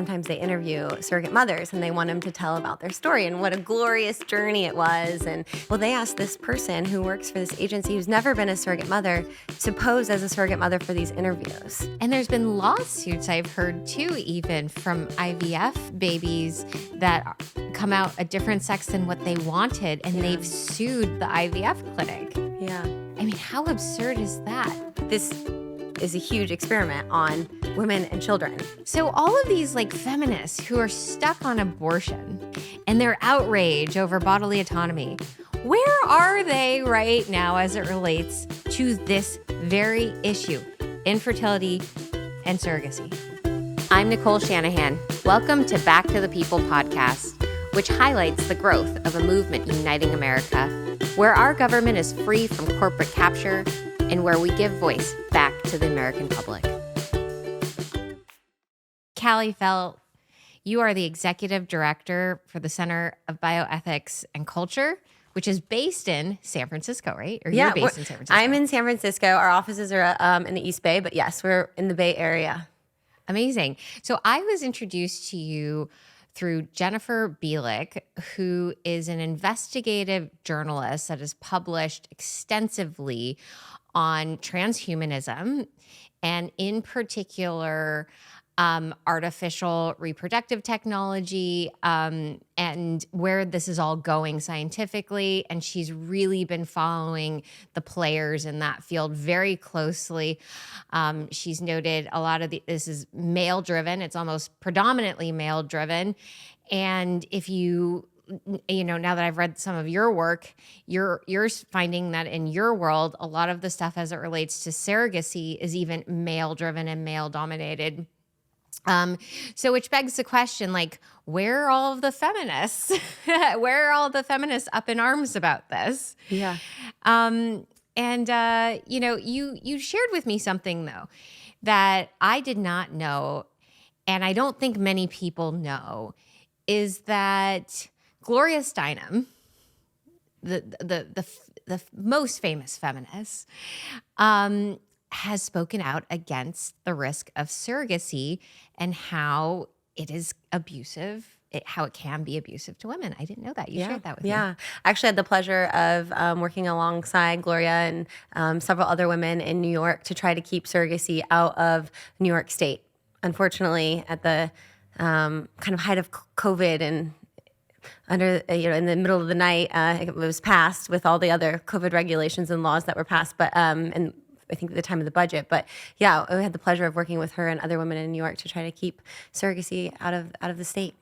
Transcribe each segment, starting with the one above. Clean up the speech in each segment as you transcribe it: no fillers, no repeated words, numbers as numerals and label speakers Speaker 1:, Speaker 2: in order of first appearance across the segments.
Speaker 1: sometimes they interview surrogate mothers and they want them to tell about their story and what a glorious journey it was. And well, they asked this person who works for this agency who's never been a surrogate mother to pose as a surrogate mother for these interviews.
Speaker 2: And there's been lawsuits I've heard too, even from IVF babies that come out a different sex than what they wanted, and they've sued the IVF clinic.
Speaker 1: Yeah.
Speaker 2: I mean, how absurd is that?
Speaker 1: This is a huge experiment on women and children.
Speaker 2: So all of these like feminists who are stuck on abortion and their outrage over bodily autonomy, where are they right now as it relates to this very issue, infertility and surrogacy? I'm Nicole Shanahan. Welcome to Back to the People podcast, which highlights the growth of a movement uniting America, where our government is free from corporate capture and where we give voice back to the American public. Kallie Fell, you are the executive director for the Center of Bioethics and Culture, which is based in San Francisco, right? Or you're based in San Francisco.
Speaker 1: I'm in San Francisco. Our offices are in the East Bay, but yes, we're in the Bay Area.
Speaker 2: Amazing. So I was introduced to you through Jennifer Lahl, who is an investigative journalist that has published extensively on transhumanism and in particular artificial reproductive technology and where this is all going scientifically. And she's really been following the players in that field very closely. She's noted a lot of this is male driven. It's almost predominantly male driven. And if you know, now that I've read some of your work, you're finding that in your world, a lot of the stuff as it relates to surrogacy is even male driven and male dominated. So which begs the question, like, where are all of the feminists? Where are all the feminists up in arms about this?
Speaker 1: Yeah.
Speaker 2: You know, you shared with me something though that I did not know, and I don't think many people know, is that Gloria Steinem, the most famous feminist, has spoken out against the risk of surrogacy and how it is abusive, how it can be abusive to women. I didn't know that. You shared that with me.
Speaker 1: Yeah. I actually had the pleasure of working alongside Gloria and several other women in New York to try to keep surrogacy out of New York State. Unfortunately, at the kind of height of COVID and in the middle of the night, it was passed with all the other COVID regulations and laws that were passed, but and I think at the time of the budget. But yeah, I had the pleasure of working with her and other women in New York to try to keep surrogacy out of the state.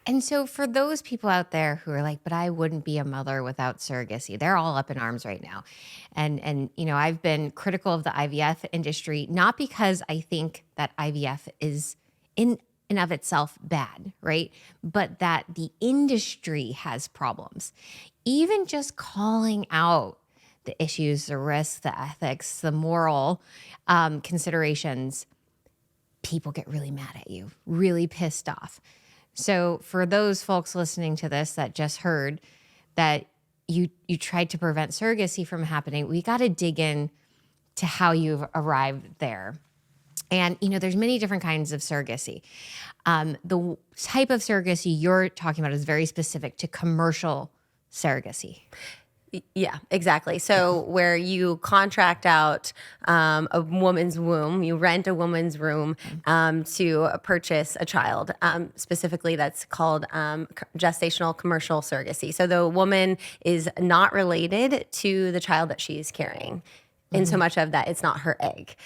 Speaker 2: And so for those people out there who are like, but I wouldn't be a mother without surrogacy, they're all up in arms right now. And you know, I've been critical of the IVF industry, not because I think that IVF is in and of itself bad, right? But that the industry has problems. Even just calling out the issues, the risks, the ethics, the moral considerations, people get really mad at you, really pissed off. So for those folks listening to this that just heard that you tried to prevent surrogacy from happening, we got to dig in to how you've arrived there. And, you know, there's many different kinds of surrogacy. The type of surrogacy you're talking about is very specific to commercial surrogacy.
Speaker 1: Yeah, exactly. So where you contract out a woman's womb, you rent a woman's room to purchase a child. Specifically, that's called gestational commercial surrogacy. So the woman is not related to the child that she's carrying. In so much of that, it's not her egg.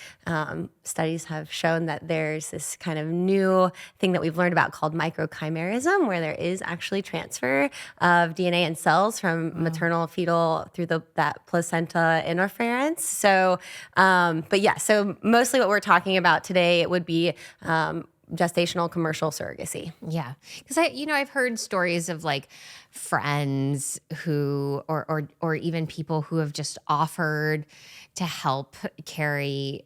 Speaker 1: Studies have shown that there's this kind of new thing that we've learned about called microchimerism, where there is actually transfer of DNA and cells from maternal fetal through that placenta interference. So, but yeah, so mostly what we're talking about today, it would be gestational commercial surrogacy.
Speaker 2: Yeah, because I've heard stories of like friends who, or even people who have just offered to help carry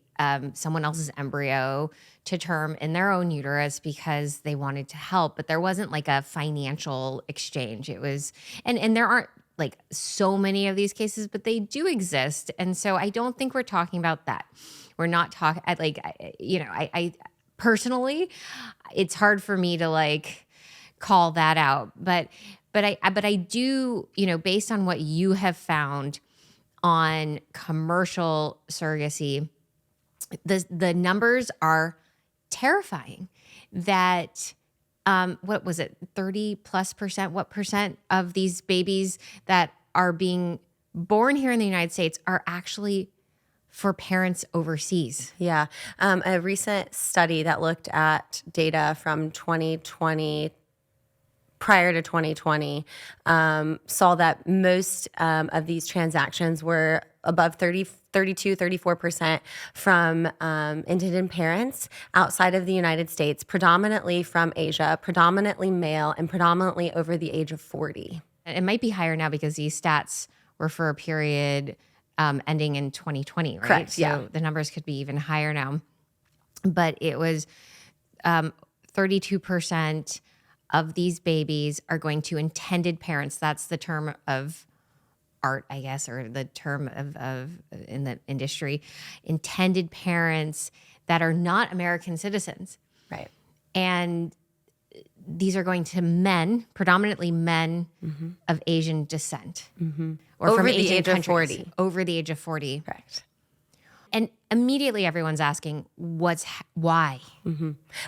Speaker 2: someone else's embryo to term in their own uterus because they wanted to help, but there wasn't like a financial exchange. It was, and there aren't like so many of these cases, but they do exist. And so I don't think we're talking about that. We're not talking like, personally, it's hard for me to like call that out. But I do, based on what you have found on commercial surrogacy, the numbers are terrifying. That what was it, 30+%? What percent of these babies that are being born here in the United States are actually for parents overseas?
Speaker 1: Yeah. A recent study that looked at data from 2020 prior to 2020 saw that most of these transactions were above 34% from intended parents outside of the United States, predominantly from Asia, predominantly male, and predominantly over the age of 40.
Speaker 2: It might be higher now because these stats were for a period ending in 2020, right?
Speaker 1: Correct,
Speaker 2: So
Speaker 1: yeah.
Speaker 2: the numbers could be even higher now. But it was 32% of these babies are going to intended parents. That's the term of art, I guess, or the term of in the industry, intended parents that are not American citizens.
Speaker 1: Right.
Speaker 2: And these are going to men, predominantly men of Asian descent, or
Speaker 1: Over
Speaker 2: from
Speaker 1: the
Speaker 2: Asian
Speaker 1: age of
Speaker 2: countries,
Speaker 1: 40.
Speaker 2: over the age of 40.
Speaker 1: Correct.
Speaker 2: And immediately everyone's asking, why?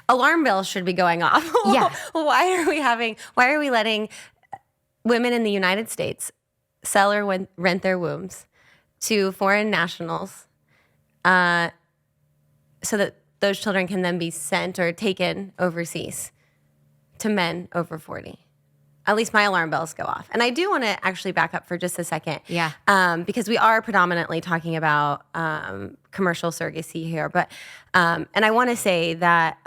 Speaker 1: Alarm bells should be going off.
Speaker 2: Yeah.
Speaker 1: Why are we letting women in the United States sell or rent their wombs to foreign nationals so that those children can then be sent or taken overseas to men over 40? At least my alarm bells go off. And I do want to actually back up for just a second.
Speaker 2: Yeah.
Speaker 1: Because we are predominantly talking about commercial surrogacy here. But, and I want to say that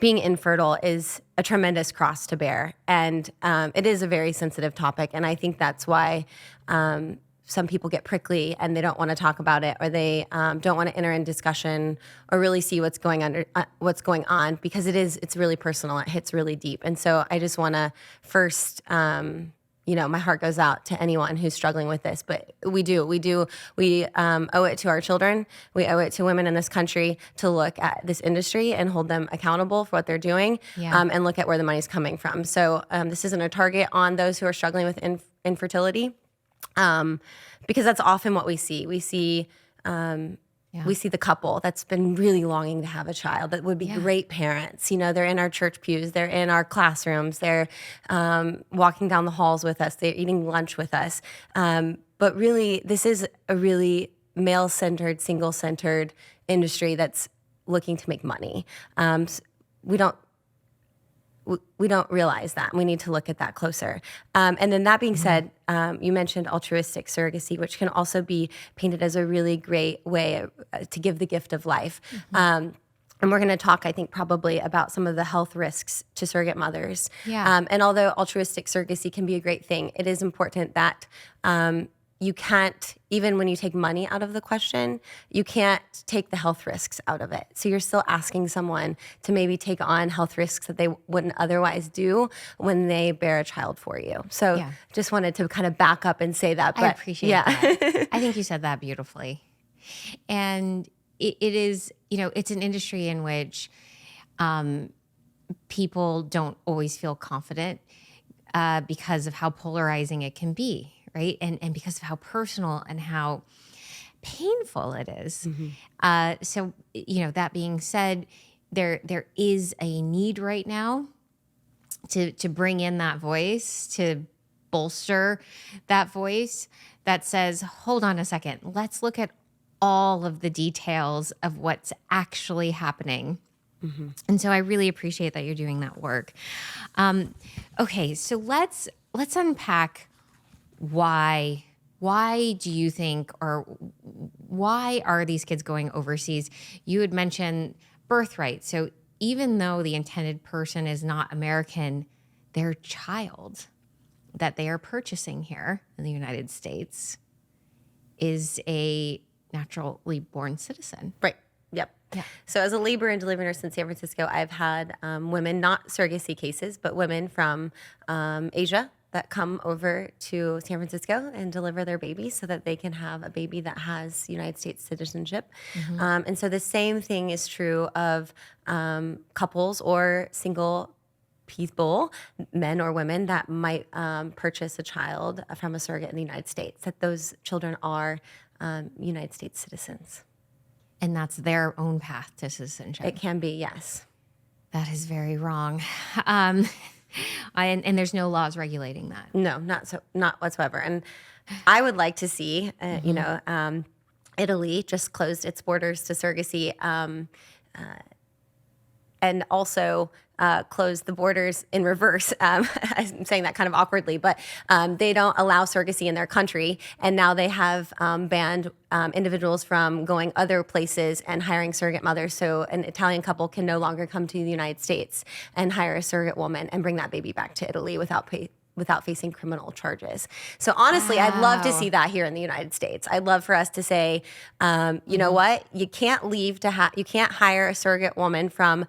Speaker 1: being infertile is a tremendous cross to bear. And it is a very sensitive topic. And I think that's why some people get prickly and they don't want to talk about it, or they don't want to enter in discussion or really see what's going on, because it's really personal. It hits really deep. And so I just want to first, my heart goes out to anyone who's struggling with this, but we owe it to our children. We owe it to women in this country to look at this industry and hold them accountable for what they're doing, and look at where the money's coming from. So this isn't a target on those who are struggling with infertility. Because that's often what we see. We see the couple that's been really longing to have a child that would be great parents. They're in our church pews, they're in our classrooms, they're walking down the halls with us, they're eating lunch with us. But really, this is a really male-centered, single-centered industry that's looking to make money. We don't realize that. We need to look at that closer. And then that being said, you mentioned altruistic surrogacy, which can also be painted as a really great way to give the gift of life. And we're going to talk, I think, probably about some of the health risks to surrogate mothers.
Speaker 2: Yeah.
Speaker 1: And although altruistic surrogacy can be a great thing, it is important that you can't, even when you take money out of the question, you can't take the health risks out of it. So you're still asking someone to maybe take on health risks that they wouldn't otherwise do when they bear a child for you. So just wanted to kind of back up and say that. But
Speaker 2: I appreciate that. I think you said that beautifully. And it is, it's an industry in which people don't always feel confident because of how polarizing it can be. Right. And because of how personal and how painful it is. So, that being said, there is a need right now to bring in that voice, to bolster that voice that says, hold on a second, let's look at all of the details of what's actually happening. And so I really appreciate that you're doing that work. Okay, so let's unpack why do you think, or why are these kids going overseas? You had mentioned birthright. So even though the intended person is not American, their child that they are purchasing here in the United States is a naturally born citizen.
Speaker 1: Right. Yep.
Speaker 2: Yeah.
Speaker 1: So as a labor and delivery nurse in San Francisco, I've had women, not surrogacy cases, but women from Asia that come over to San Francisco and deliver their babies so that they can have a baby that has United States citizenship. And so the same thing is true of couples or single people, men or women, that might purchase a child from a surrogate in the United States, that those children are United States citizens.
Speaker 2: And that's their own path to citizenship.
Speaker 1: It can be, yes.
Speaker 2: That is very wrong. And there's no laws regulating that.
Speaker 1: No, not whatsoever. And I would like to see, Italy just closed its borders to surrogacy, and also closed the borders in reverse. I'm saying that kind of awkwardly, but they don't allow surrogacy in their country, and now they have banned individuals from going other places and hiring surrogate mothers. So an Italian couple can no longer come to the United States and hire a surrogate woman and bring that baby back to Italy without facing criminal charges. So honestly, I'd love to see that here in the United States. I'd love for us to say, you know what, you can't leave you can't hire a surrogate woman from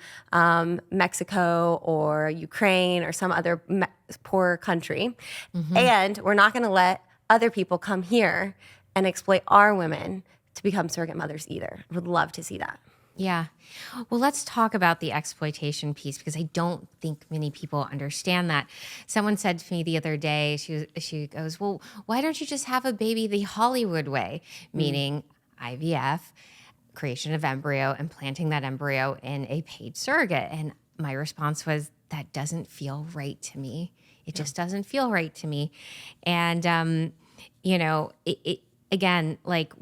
Speaker 1: Mexico or Ukraine or some other poor country, and we're not going to let other people come here and exploit our women to become surrogate mothers either. I would love to see that.
Speaker 2: Yeah. Well, let's talk about the exploitation piece, because I don't think many people understand that. Someone said to me the other day, she goes, well, why don't you just have a baby the Hollywood way? Meaning IVF, creation of embryo, and planting that embryo in a paid surrogate. And my response was, that doesn't feel right to me. It just doesn't feel right to me. And, again, like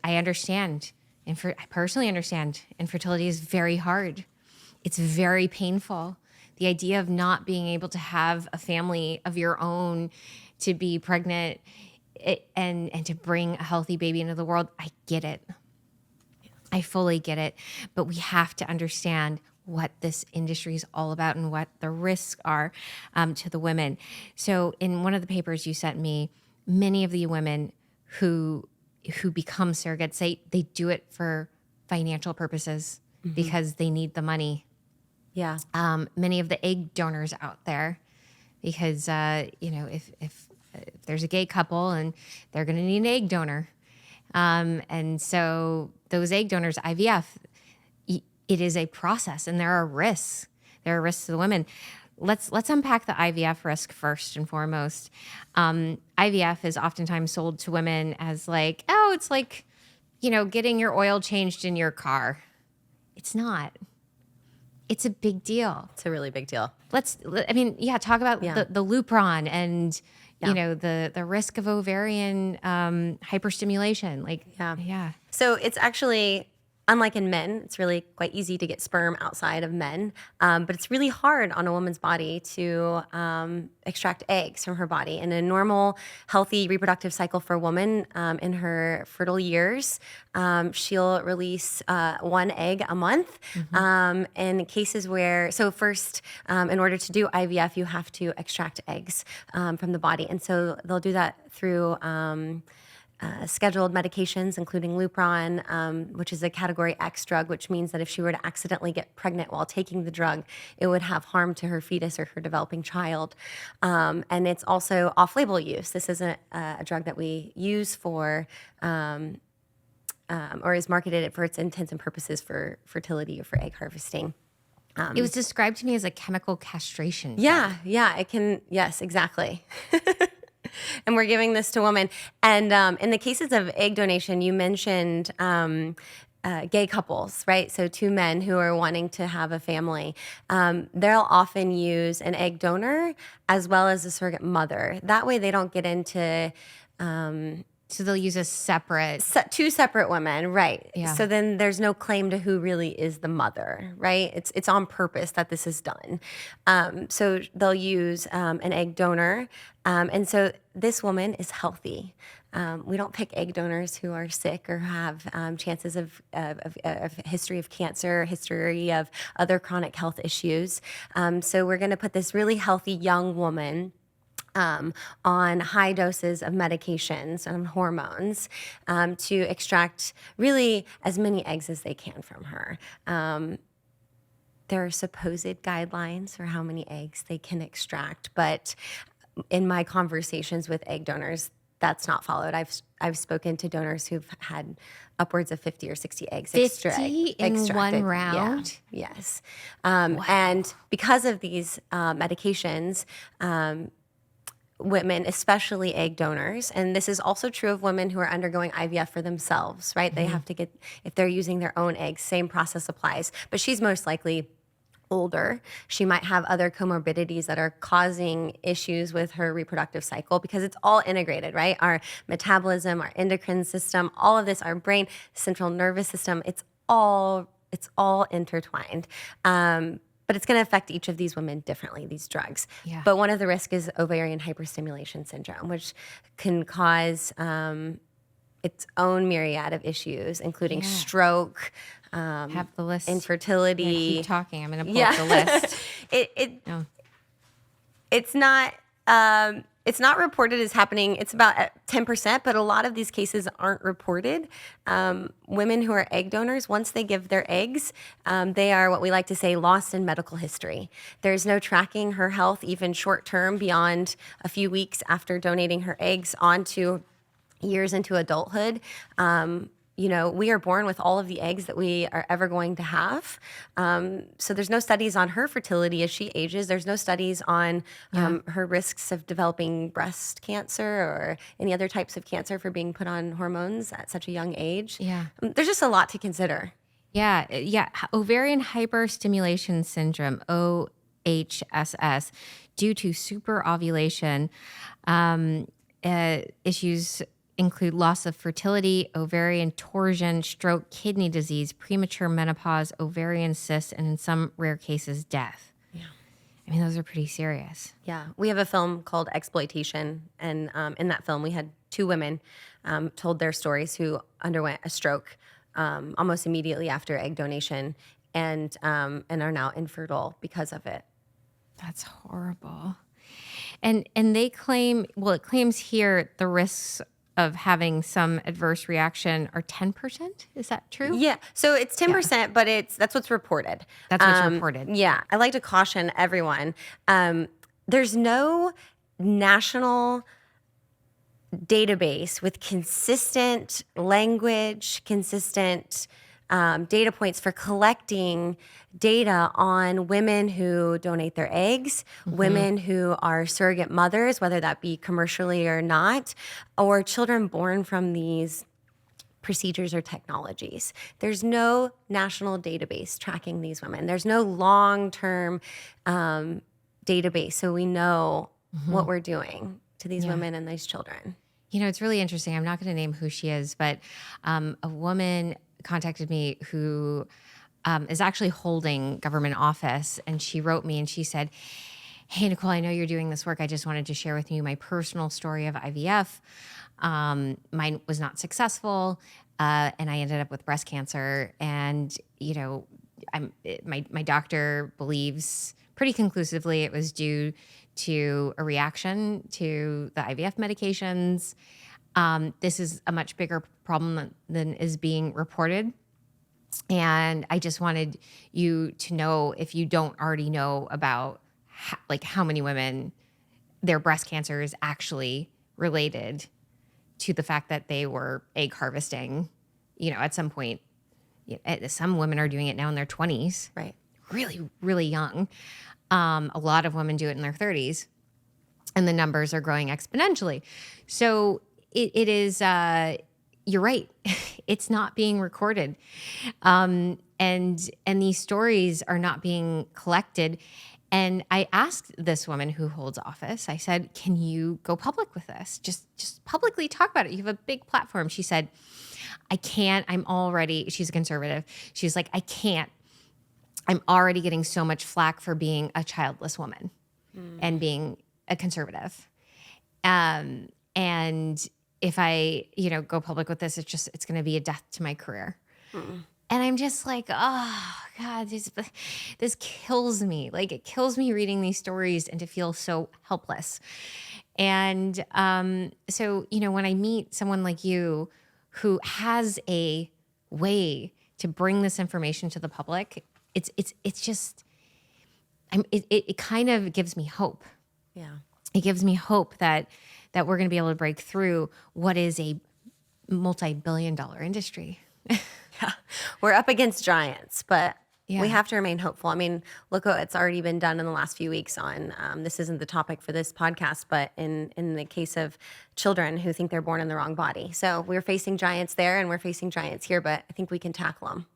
Speaker 2: I understand. I personally understand infertility is very hard. It's very painful. The idea of not being able to have a family of your own, to be pregnant and to bring a healthy baby into the world, I get it. I fully get it. But we have to understand what this industry is all about and what the risks are to the women. So in one of the papers you sent me, many of the women who become surrogates, they do it for financial purposes because they need the money.
Speaker 1: Yeah.
Speaker 2: Many of the egg donors out there, because if there's a gay couple and they're going to need an egg donor, and so those egg donors, IVF, it is a process, and there are risks. There are risks to the women. Let's unpack the IVF risk first and foremost. IVF is oftentimes sold to women as like, oh, it's like, getting your oil changed in your car. It's not. It's a big deal.
Speaker 1: It's a really big deal.
Speaker 2: Talk about the Lupron and, the risk of ovarian hyperstimulation. Yeah.
Speaker 1: So it's actually, unlike in men, it's really quite easy to get sperm outside of men, but it's really hard on a woman's body to extract eggs from her body. In a normal, healthy reproductive cycle for a woman in her fertile years, she'll release one egg a month. In cases where, first, in order to do IVF, you have to extract eggs from the body. And so they'll do that through scheduled medications, including Lupron, which is a Category X drug, which means that if she were to accidentally get pregnant while taking the drug, it would have harm to her fetus or her developing child. And it's also off-label use. This isn't a drug that we use for or is marketed for its intents and purposes for fertility or for egg harvesting.
Speaker 2: It was described to me as a chemical castration.
Speaker 1: Yeah, it can. Yes, exactly. And we're giving this to women. And in the cases of egg donation, you mentioned gay couples, right? So two men who are wanting to have a family. They'll often use an egg donor as well as a surrogate mother. That way they don't get into...
Speaker 2: So they'll use a separate...
Speaker 1: two separate women, right.
Speaker 2: Yeah.
Speaker 1: So then there's no claim to who really is the mother, right? It's on purpose that this is done. So they'll use an egg donor. And so this woman is healthy. We don't pick egg donors who are sick or have chances of history of cancer, history of other chronic health issues. So we're going to put this really healthy young woman on high doses of medications and hormones to extract really as many eggs as they can from her. There are supposed guidelines for how many eggs they can extract, but in my conversations with egg donors, that's not followed. I've spoken to donors who've had upwards of 50 or 60 eggs
Speaker 2: 50 in one
Speaker 1: extracted.
Speaker 2: round?
Speaker 1: Yeah, yes.
Speaker 2: Wow.
Speaker 1: And because of these medications, women, especially egg donors, and this is also true of women who are undergoing IVF for themselves, right? They have to get, if they're using their own eggs, same process applies. But she's most likely older. She might have other comorbidities that are causing issues with her reproductive cycle because it's all integrated, right? Our metabolism, our endocrine system, all of this, our brain, central nervous system, it's all intertwined. But it's going to affect each of these women differently, these drugs.
Speaker 2: Yeah.
Speaker 1: But one of the risks is ovarian hyperstimulation syndrome, which can cause its own myriad of issues, including stroke,
Speaker 2: Have the list.
Speaker 1: infertility.
Speaker 2: Yeah, keep talking. I'm going to pull up the list.
Speaker 1: It's not reported as happening. It's about 10%, but a lot of these cases aren't reported. Women who are egg donors, once they give their eggs, they are what we like to say lost in medical history. There's no tracking her health, even short term, beyond a few weeks after donating her eggs onto years into adulthood. We are born with all of the eggs that we are ever going to have. So there's no studies on her fertility as she ages. There's no studies on her risks of developing breast cancer or any other types of cancer for being put on hormones at such a young age.
Speaker 2: Yeah.
Speaker 1: There's just a lot to consider.
Speaker 2: Yeah. Ovarian hyperstimulation syndrome, OHSS, due to superovulation. Issues include loss of fertility, ovarian torsion, stroke, kidney disease, premature menopause, ovarian cysts, and in some rare cases, death.
Speaker 1: Yeah.
Speaker 2: I mean, those are pretty serious.
Speaker 1: Yeah. We have a film called Exploitation. And in that film, we had two women told their stories who underwent a stroke almost immediately after egg donation and are now infertile because of it.
Speaker 2: That's horrible. And they claim, it claims here the risks of having some adverse reaction are 10%. Is that true?
Speaker 1: Yeah. So it's 10%, but that's what's reported.
Speaker 2: That's what's reported.
Speaker 1: Yeah. I like to caution everyone. There's no national database with consistent language, consistent data points for collecting data on women who donate their eggs, women who are surrogate mothers, whether that be commercially or not, or children born from these procedures or technologies. There's no national database tracking these women. There's no long-term database, so we know what we're doing to these women and these children.
Speaker 2: You know, it's really interesting. I'm not going to name who she is, but a woman contacted me who is actually holding government office, and she wrote me and she said, "Hey, Nicole, I know you're doing this work. I just wanted to share with you my personal story of IVF. Mine was not successful, and I ended up with breast cancer. And my doctor believes pretty conclusively it was due to a reaction to the IVF medications. This is a much bigger problem than is being reported. And I just wanted you to know, if you don't already know, about how many women their breast cancer is actually related to the fact that they were egg harvesting, at some point. Some women are doing it now in their 20s.
Speaker 1: Right.
Speaker 2: Really, really young. A lot of women do it in their 30s, and the numbers are growing exponentially. So it is, you're right. It's not being recorded. And these stories are not being collected. And I asked this woman who holds office, I said, "Can you go public with this? Just publicly talk about it. You have a big platform." She said, "I can't. She's a conservative. She's like, "I can't. I'm already getting so much flack for being a childless woman and being a conservative. And if I, go public with this, it's going to be a death to my career." And I'm just like, oh God, this kills me. Like, it kills me reading these stories and to feel so helpless. And so, when I meet someone like you who has a way to bring this information to the public, it kind of gives me hope.
Speaker 1: Yeah.
Speaker 2: it gives me hope that we're going to be able to break through what is a multi-billion-dollar industry.
Speaker 1: Yeah, we're up against giants, but we
Speaker 2: Yeah.
Speaker 1: have to remain hopeful. I mean, look what it's already been done in the last few weeks on, this isn't the topic for this podcast, but in the case of children who think they're born in the wrong body. So we're facing giants there and we're facing giants here, but I think we can tackle them.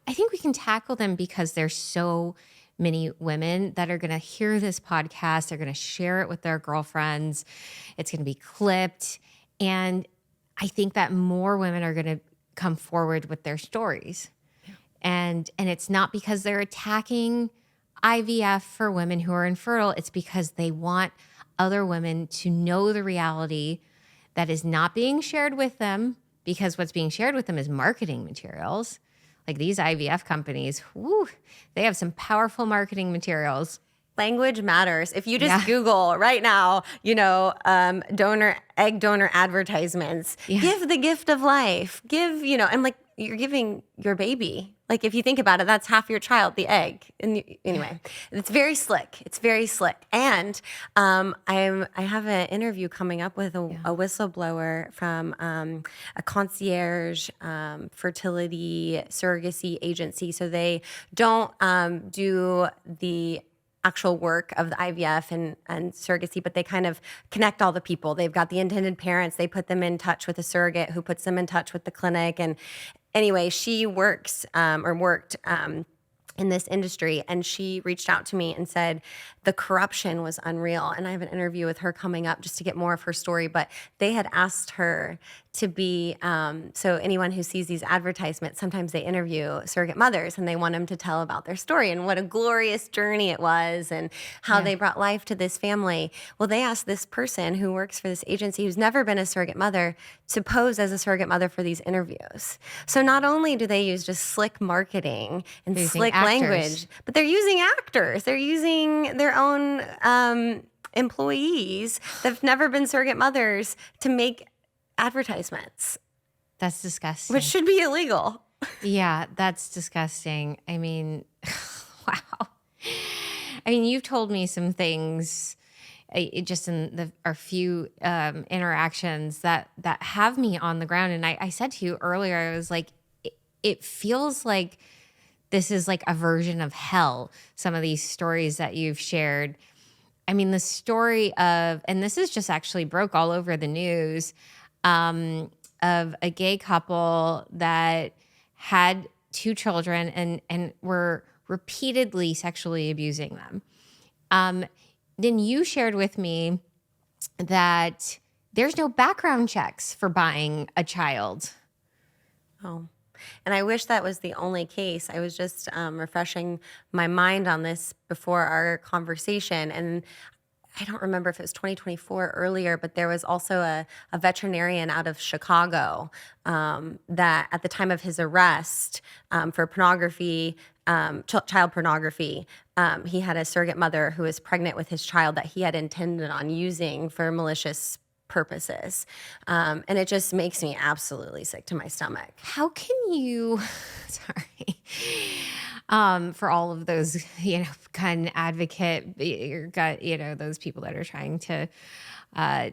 Speaker 2: I think we can tackle them because there's so many women that are going to hear this podcast. They're going to share it with their girlfriends. It's going to be clipped. And I think that more women are going to come forward with their stories. And it's not because they're attacking IVF for women who are infertile. It's because they want other women to know the reality that is not being shared with them, because what's being shared with them is marketing materials. Like these IVF companies, whoo, they have some powerful marketing materials.
Speaker 1: Language matters. If you just
Speaker 2: Yeah.
Speaker 1: Google right now, egg donor advertisements, give the gift of life, and like you're giving your baby. Like if you think about it, that's half your child, the egg. And anyway, it's very slick. It's very slick. And I have an interview coming up with a whistleblower from a concierge fertility surrogacy agency. So they don't do the actual work of the IVF and surrogacy, but they kind of connect all the people. They've got the intended parents. They put them in touch with a surrogate who puts them in touch with the clinic. And anyway, she worked in this industry, and she reached out to me and said the corruption was unreal. And I have an interview with her coming up just to get more of her story, but they had asked her to be, so anyone who sees these advertisements, sometimes they interview surrogate mothers and they want them to tell about their story and what a glorious journey it was and how they brought life to this family. Well, they asked this person who works for this agency who's never been a surrogate mother to pose as a surrogate mother for these interviews. So not only do they use just slick marketing and slick language, but they're using actors. They're using their own employees that have never been surrogate mothers to make advertisements.
Speaker 2: That's disgusting.
Speaker 1: Which should be illegal.
Speaker 2: Yeah, that's disgusting. I mean, wow. I mean, you've told me some things just in our few interactions that have me on the ground. And I said to you earlier, I was like, it feels like this is like a version of hell, some of these stories that you've shared. I mean, the story of, and this is just actually broke all over the news, of a gay couple that had 2 children and were repeatedly sexually abusing them. Then you shared with me that there's no background checks for buying a child.
Speaker 1: Oh, and I wish that was the only case. I was just refreshing my mind on this before our conversation, and I don't remember if it was 2024 earlier, but there was also a veterinarian out of Chicago that at the time of his arrest for pornography, child pornography, he had a surrogate mother who was pregnant with his child that he had intended on using for malicious purposes. And it just makes me absolutely sick to my stomach.
Speaker 2: How can you, sorry, for all of those, gun advocate, those people that are trying to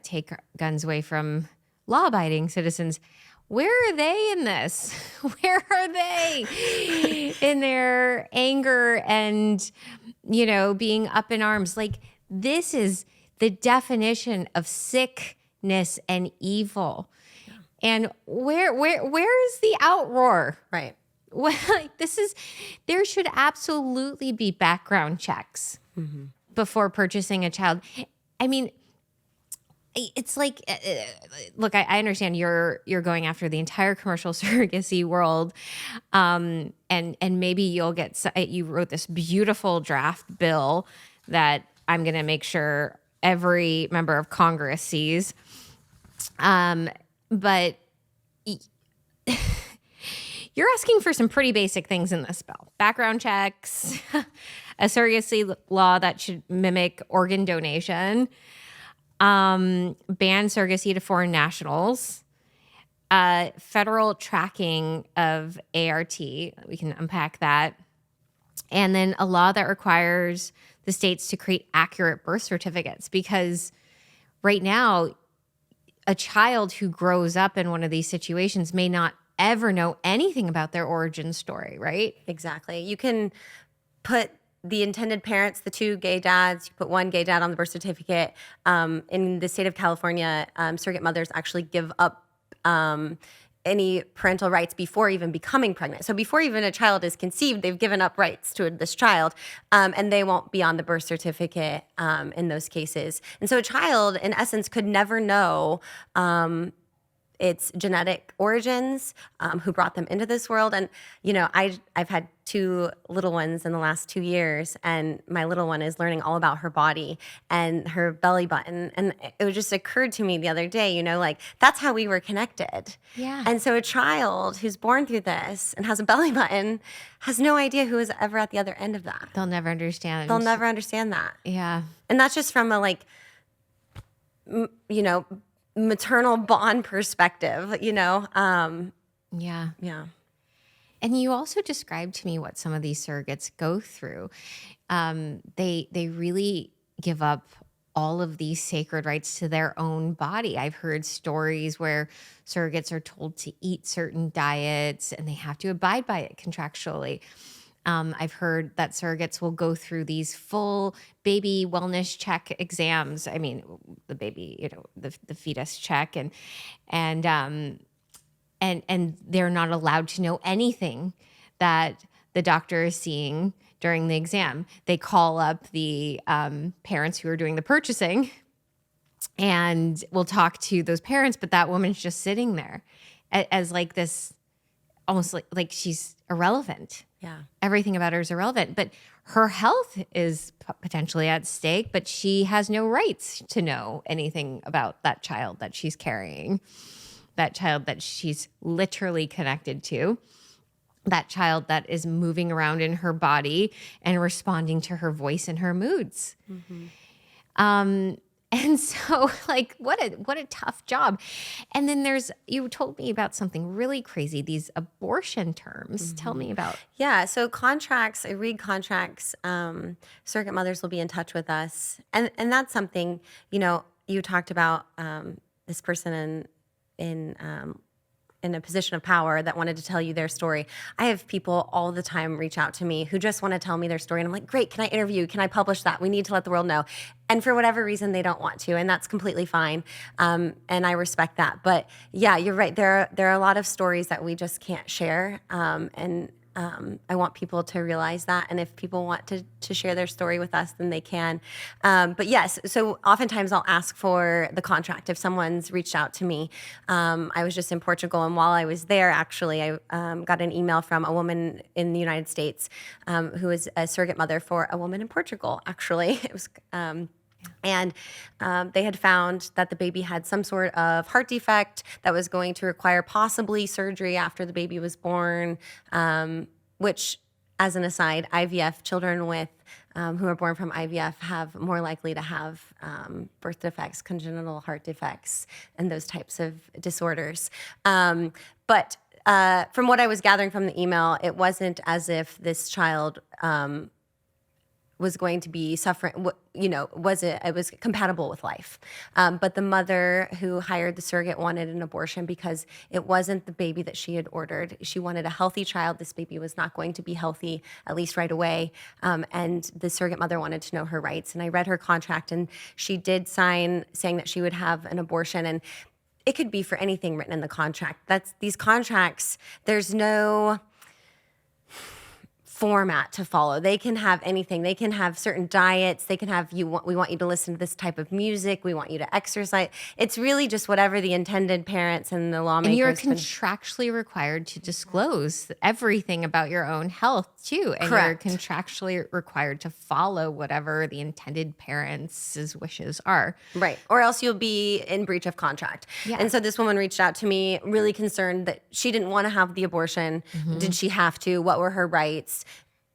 Speaker 2: take guns away from law-abiding citizens, where are they in this? Where are they in their anger and, being up in arms? Like, this is the definition of sickness and evil. Yeah. And where is the outroar?
Speaker 1: Right.
Speaker 2: Well, there should absolutely be background checks before purchasing a child. I mean, it's like, look, I understand you're going after the entire commercial surrogacy world, and maybe you wrote this beautiful draft bill that I'm going to make sure every member of Congress sees, but you're asking for some pretty basic things in this bill. Background checks, a surrogacy law that should mimic organ donation, ban surrogacy to foreign nationals, federal tracking of ART. We can unpack that. And then a law that requires the states to create accurate birth certificates, because right now, a child who grows up in one of these situations may not ever know anything about their origin story, right?
Speaker 1: Exactly. You can put the intended parents, the two gay dads, you put one gay dad on the birth certificate. In the state of California, surrogate mothers actually give up any parental rights before even becoming pregnant. So before even a child is conceived, they've given up rights to this child, and they won't be on the birth certificate in those cases. And so a child, in essence, could never know its genetic origins, who brought them into this world. And, I've had two little ones in the last 2 years, and my little one is learning all about her body and her belly button. And it just occurred to me the other day, like that's how we were connected.
Speaker 2: Yeah.
Speaker 1: And so a child who's born through this and has a belly button has no idea who is ever at the other end of that.
Speaker 2: They'll never understand.
Speaker 1: They'll never understand that.
Speaker 2: Yeah.
Speaker 1: And that's just from a maternal bond perspective,
Speaker 2: Yeah.
Speaker 1: Yeah.
Speaker 2: And you also described to me what some of these surrogates go through. They really give up all of these sacred rights to their own body. I've heard stories where surrogates are told to eat certain diets and they have to abide by it contractually. I've heard that surrogates will go through these full baby wellness check exams. I mean, the baby, the fetus check, and they're not allowed to know anything that the doctor is seeing during the exam. They call up the parents who are doing the purchasing and will talk to those parents, but that woman's just sitting there as like this, almost like she's irrelevant.
Speaker 1: Yeah.
Speaker 2: Everything about her is irrelevant, but her health is potentially at stake, but she has no rights to know anything about that child that she's carrying, that child that she's literally connected to, that child that is moving around in her body and responding to her voice and her moods. And so, what a tough job. And then you told me about something really crazy, these abortion terms. Tell me about.
Speaker 1: Yeah. So contracts, I read contracts. Surrogate mothers will be in touch with us. And that's something, you talked about this person in a position of power that wanted to tell you their story. I have people all the time reach out to me who just want to tell me their story. And I'm like, great, can I interview? Can I publish that? We need to let the world know. And for whatever reason, they don't want to. And that's completely fine. And I respect that. But yeah, you're right. There are a lot of stories that we just can't share. I want people to realize that. And if people want to share their story with us, then they can. But yes, so oftentimes I'll ask for the contract if someone's reached out to me. I was just in Portugal, and while I was there, actually, I got an email from a woman in the United States who is a surrogate mother for a woman in Portugal, actually. It was... And they had found that the baby had some sort of heart defect that was going to require possibly surgery after the baby was born, which, as an aside, IVF, children with who are born from IVF have more likely to have birth defects, congenital heart defects, and those types of disorders. But from what I was gathering from the email, it wasn't as if this child was going to be suffering, it was compatible with life. But the mother who hired the surrogate wanted an abortion because it wasn't the baby that she had ordered. She wanted a healthy child. This baby was not going to be healthy, at least right away. And the surrogate mother wanted to know her rights. And I read her contract, and she did sign saying that she would have an abortion. And it could be for anything written in the contract. These contracts, there's no format to follow. They can have anything. They can have certain diets. They can have we want you to listen to this type of music. We want you to exercise. It's really just whatever the intended parents and the lawmakers.
Speaker 2: And you're contractually required to disclose everything about your own health too. And
Speaker 1: Correct.
Speaker 2: You're contractually required to follow whatever the intended parents' wishes are.
Speaker 1: Right. Or else you'll be in breach of contract.
Speaker 2: Yeah.
Speaker 1: And so this woman reached out to me really concerned that she didn't want to have the abortion. Did she have to? What were her rights?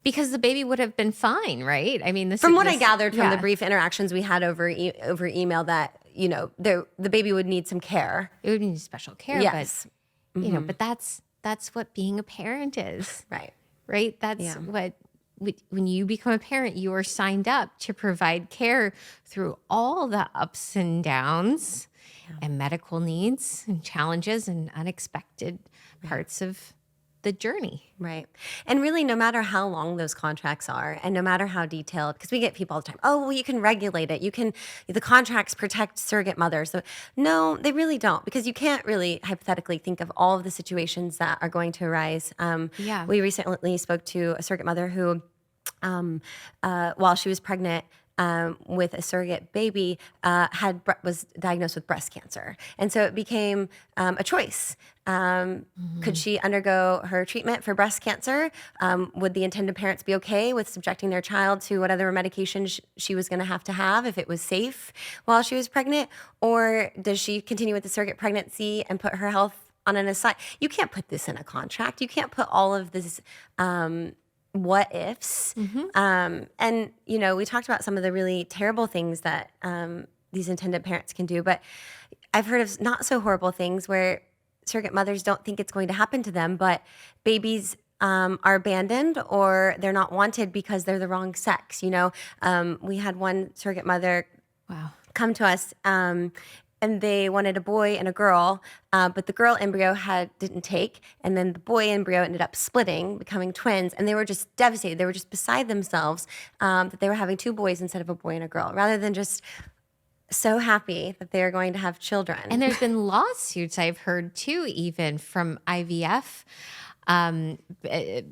Speaker 2: Because the baby would have been fine, right? I mean,
Speaker 1: From what I gathered from the brief interactions we had over email, that the baby would need some care.
Speaker 2: It would need special care,
Speaker 1: Yes.
Speaker 2: but but that's what being a parent is,
Speaker 1: Right.
Speaker 2: right? That's what when you become a parent, you are signed up to provide care through all the ups and downs and medical needs and challenges and unexpected parts of the journey.
Speaker 1: Right. And really, no matter how long those contracts are and no matter how detailed, because we get people all the time, oh, well, you can regulate it. The contracts protect surrogate mothers. So, no, they really don't, because you can't really hypothetically think of all of the situations that are going to arise.
Speaker 2: Yeah.
Speaker 1: We recently spoke to a surrogate mother who, while she was pregnant, with a surrogate baby, was diagnosed with breast cancer, and so it became a choice. Could she undergo her treatment for breast cancer? Would the intended parents be okay with subjecting their child to whatever medication she was going to have if it was safe while she was pregnant, or does she continue with the surrogate pregnancy and put her health on an aside? You can't put this in a contract. You can't put all of this. What ifs. And, we talked about some of the really terrible things that these intended parents can do, but I've heard of not so horrible things where surrogate mothers don't think it's going to happen to them, but babies are abandoned or they're not wanted because they're the wrong sex. We had one surrogate mother come to us, and they wanted a boy and a girl, but the girl embryo didn't take, and then the boy embryo ended up splitting, becoming twins, and they were just devastated. They were just beside themselves that they were having two boys instead of a boy and a girl, rather than just so happy that they are going to have children.
Speaker 2: And there's been lawsuits I've heard too, even from IVF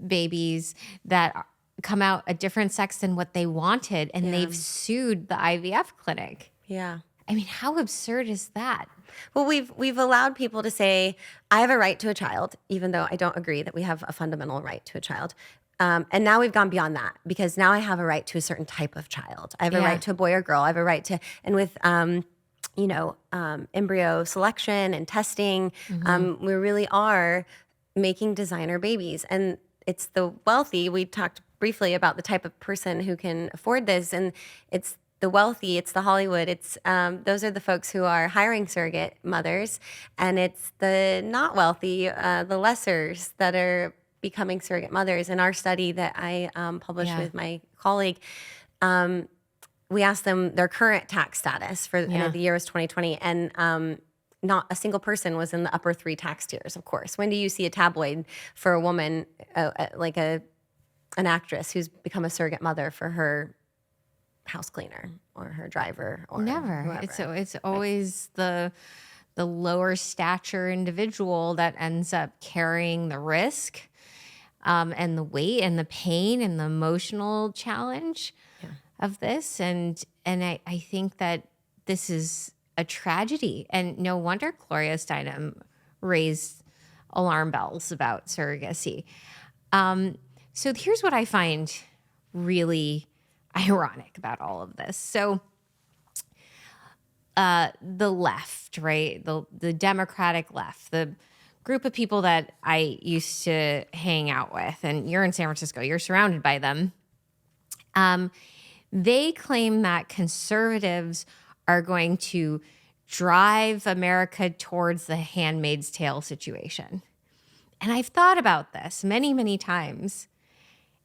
Speaker 2: babies that come out a different sex than what they wanted, and they've sued the IVF clinic.
Speaker 1: Yeah.
Speaker 2: I mean, how absurd is that?
Speaker 1: Well, we've allowed people to say, I have a right to a child, even though I don't agree that we have a fundamental right to a child. And now we've gone beyond that, because now I have a right to a certain type of child. I have a right to a boy or girl. I have a right to, and with embryo selection and testing, we really are making designer babies. And it's the wealthy. We talked briefly about the type of person who can afford this, and it's the wealthy, it's the Hollywood, it's those are the folks who are hiring surrogate mothers, and it's the not wealthy, the lessers that are becoming surrogate mothers. In our study that I published with my colleague, we asked them their current tax status for the year was 2020, and not a single person was in the upper 3 tax tiers, of course. When do you see a tabloid for a woman, like an actress who's become a surrogate mother for her house cleaner or her driver or
Speaker 2: never
Speaker 1: whoever?
Speaker 2: It's always the lower stature individual that ends up carrying the risk and the weight and the pain and the emotional challenge of this, and I think that this is a tragedy, and no wonder Gloria Steinem raised alarm bells about surrogacy. So here's what I find really ironic about all of this. So the left, right? The Democratic left, the group of people that I used to hang out with, and you're in San Francisco, you're surrounded by them. They claim that conservatives are going to drive America towards the Handmaid's Tale situation. And I've thought about this many, many times.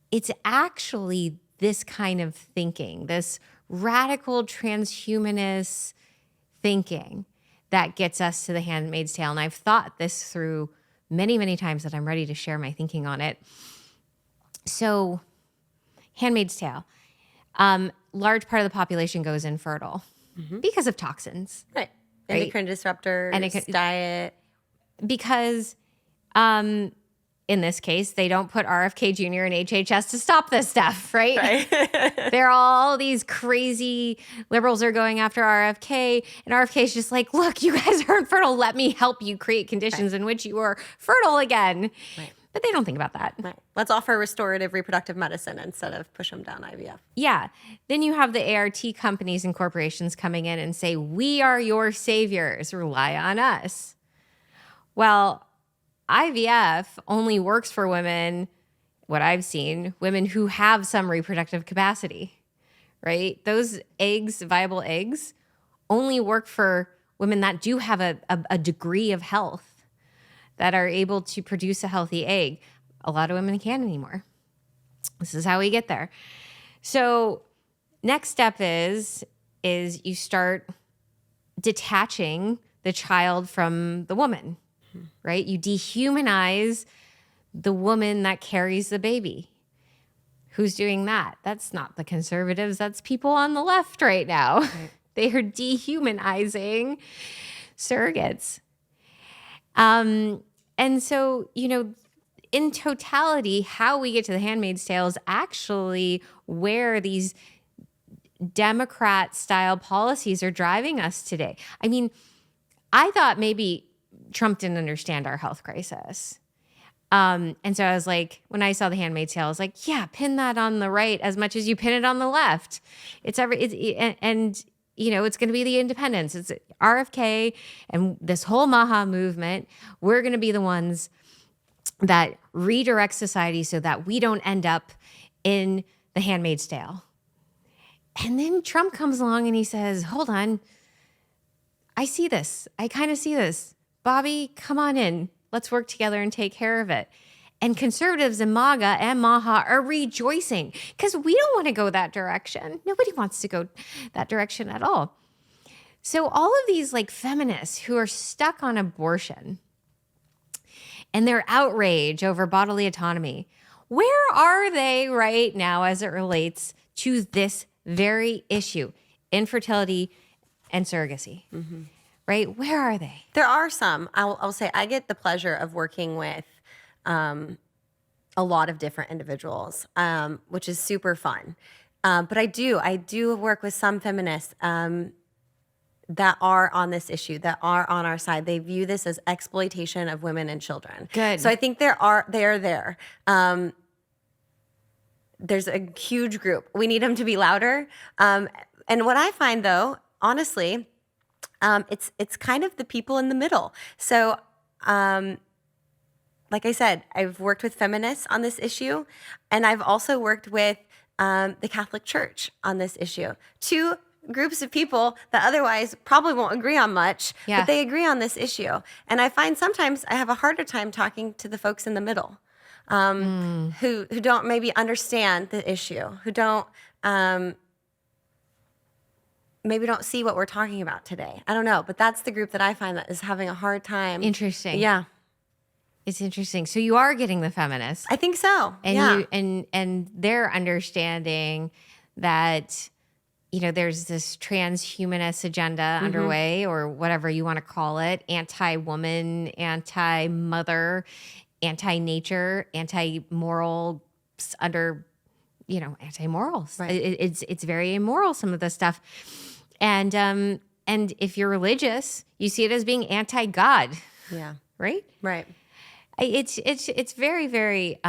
Speaker 2: It's actually this kind of thinking, this radical transhumanist thinking that gets us to the Handmaid's Tale. And I've thought this through many, many times that I'm ready to share my thinking on it. So, Handmaid's Tale. Large part of the population goes infertile because of toxins.
Speaker 1: Right. Endocrine disruptors, diet.
Speaker 2: Because in this case, they don't put RFK Jr. and HHS to stop this stuff, right? There are all these crazy liberals are going after RFK, and RFK is just like, look, you guys are infertile. Let me help you create conditions in which you are fertile again.
Speaker 1: Right.
Speaker 2: But they don't think about that.
Speaker 1: Right. Let's offer restorative reproductive medicine instead of push them down IVF.
Speaker 2: Yeah. Then you have the ART companies and corporations coming in and say, we are your saviors. Rely on us. Well, IVF only works for women, what I've seen, women who have some reproductive capacity, right? Those eggs, viable eggs, only work for women that do have a degree of health, that are able to produce a healthy egg. A lot of women can't anymore. This is how we get there. So next step is you start detaching the child from the woman, right? You dehumanize the woman that carries the baby. Who's doing that? That's not the conservatives. That's people on the left right now. Right. They are dehumanizing surrogates. And so, in totality, how we get to the Handmaid's Tale is actually where these Democrat-style policies are driving us today. I mean, I thought maybe Trump didn't understand our health crisis. And so I was like, when I saw the Handmaid's Tale, I was like, yeah, pin that on the right as much as you pin it on the left. It's going to be the independents. It's RFK and this whole MAHA movement. We're going to be the ones that redirect society so that we don't end up in the Handmaid's Tale. And then Trump comes along and he says, hold on, I see this. I kind of see this. Bobby, come on in. Let's work together and take care of it. And conservatives and MAGA and MAHA are rejoicing because we don't want to go that direction. Nobody wants to go that direction at all. So all of these like feminists who are stuck on abortion and their outrage over bodily autonomy, where are they right now as it relates to this very issue, infertility and surrogacy? Mm-hmm. Right? Where are they?
Speaker 1: There are some. I'll say I get the pleasure of working with a lot of different individuals, which is super fun. But I do work with some feminists that are on this issue, that are on our side. They view this as exploitation of women and children.
Speaker 2: Good.
Speaker 1: So I think they are there. There's a huge group. We need them to be louder. And what I find, though, honestly, it's kind of the people in the middle. So, like I said, I've worked with feminists on this issue, and I've also worked with the Catholic Church on this issue. Two groups of people that otherwise probably won't agree on much, but they agree on this issue. And I find sometimes I have a harder time talking to the folks in the middle. Who don't maybe understand the issue, who don't maybe don't see what we're talking about today. I don't know, but that's the group that I find that is having a hard time.
Speaker 2: Interesting.
Speaker 1: Yeah.
Speaker 2: It's interesting. So you are getting the feminists.
Speaker 1: I think so.
Speaker 2: And and they're understanding that there's this transhumanist agenda underway, or whatever you want to call it, anti-woman, anti-mother, anti-nature, anti-moral, anti-morals.
Speaker 1: Right.
Speaker 2: It's very immoral, some of this stuff. And if you're religious, you see it as being anti-God.
Speaker 1: Yeah.
Speaker 2: Right?
Speaker 1: Right.
Speaker 2: It's very, very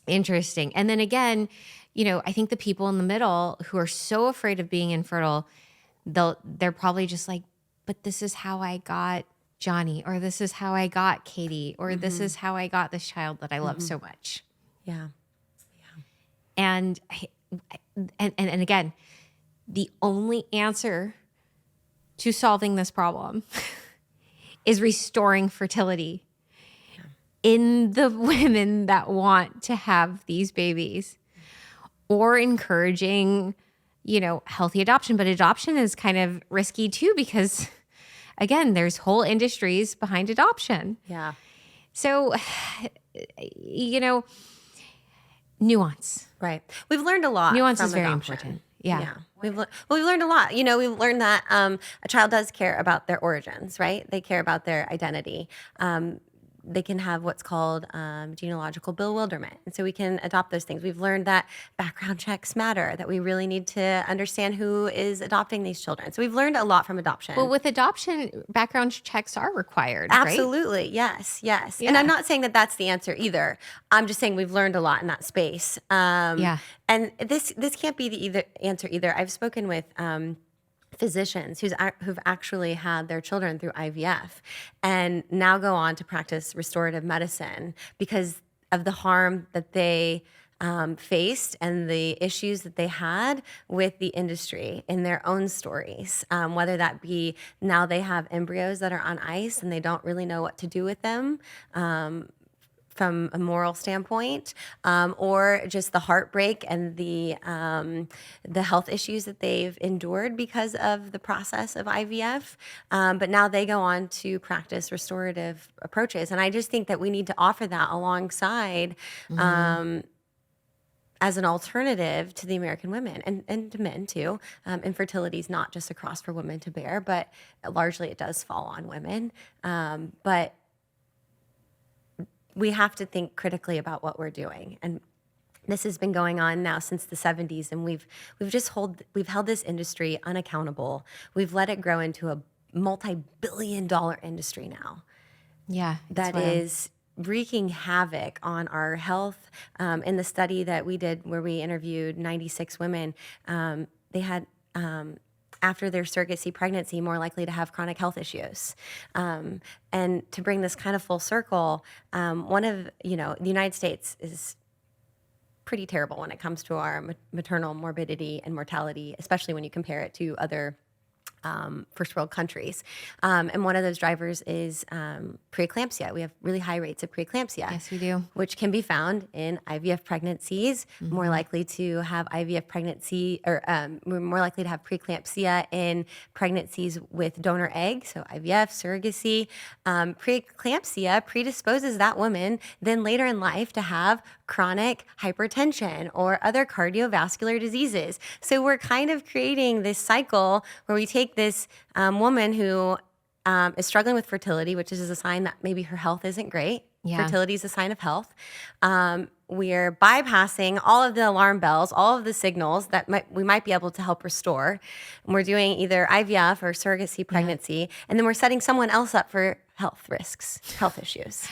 Speaker 2: interesting. And then again, I think the people in the middle who are so afraid of being infertile, they're probably just like, but this is how I got Johnny, or this is how I got Katie, or this is how I got this child that I love so much.
Speaker 1: Yeah.
Speaker 2: And again, the only answer to solving this problem is restoring fertility in the women that want to have these babies, or encouraging, healthy adoption. But adoption is kind of risky too, because again, there's whole industries behind adoption.
Speaker 1: Yeah.
Speaker 2: So, nuance.
Speaker 1: Right. We've learned a lot.
Speaker 2: Nuance
Speaker 1: from
Speaker 2: is very
Speaker 1: adoption.
Speaker 2: important. Yeah.
Speaker 1: We've learned a lot. We've learned that a child does care about their origins, right? They care about their identity. They can have what's called genealogical bewilderment. And so we can adopt those things. We've learned that background checks matter, that we really need to understand who is adopting these children. So we've learned a lot from adoption.
Speaker 2: Well, with adoption, background checks are required,
Speaker 1: Absolutely.
Speaker 2: Right?
Speaker 1: Yes. Yeah.
Speaker 2: And
Speaker 1: I'm not saying that that's the answer either. I'm just saying we've learned a lot in that space. And this can't be the answer either. I've spoken with physicians who've actually had their children through IVF and now go on to practice restorative medicine because of the harm that they faced and the issues that they had with the industry in their own stories, whether that be now they have embryos that are on ice and they don't really know what to do with them from a moral standpoint, or just the heartbreak and the health issues that they've endured because of the process of IVF. But now they go on to practice restorative approaches, and I just think that we need to offer that alongside. As an alternative to the American women and to men too. Infertility is not just a cross for women to bear, but largely it does fall on women. But we have to think critically about what we're doing. And this has been going on now since the 70s, and we've held this industry unaccountable. We've let it grow into a multi-billion-dollar industry now.
Speaker 2: Yeah.
Speaker 1: That is wreaking havoc on our health. In the study that we did where we interviewed 96 women, they had, after their surrogacy pregnancy, more likely to have chronic health issues. And to bring this kind of full circle, the United States is pretty terrible when it comes to our maternal morbidity and mortality, especially when you compare it to other first world countries. And one of those drivers is preeclampsia. We have really high rates of preeclampsia.
Speaker 2: Yes, we do.
Speaker 1: Which can be found in IVF pregnancies, more likely to have IVF pregnancy, or we're more likely to have preeclampsia in pregnancies with donor egg, so IVF, surrogacy. Preeclampsia predisposes that woman then later in life to have chronic hypertension or other cardiovascular diseases. So we're kind of creating this cycle where we take this woman who is struggling with fertility, which is a sign that maybe her health isn't great. Yeah. Fertility is a sign of health. We're bypassing all of the alarm bells, all of the signals that we might be able to help restore. And we're doing either IVF or surrogacy pregnancy, and then we're setting someone else up for health risks, health issues.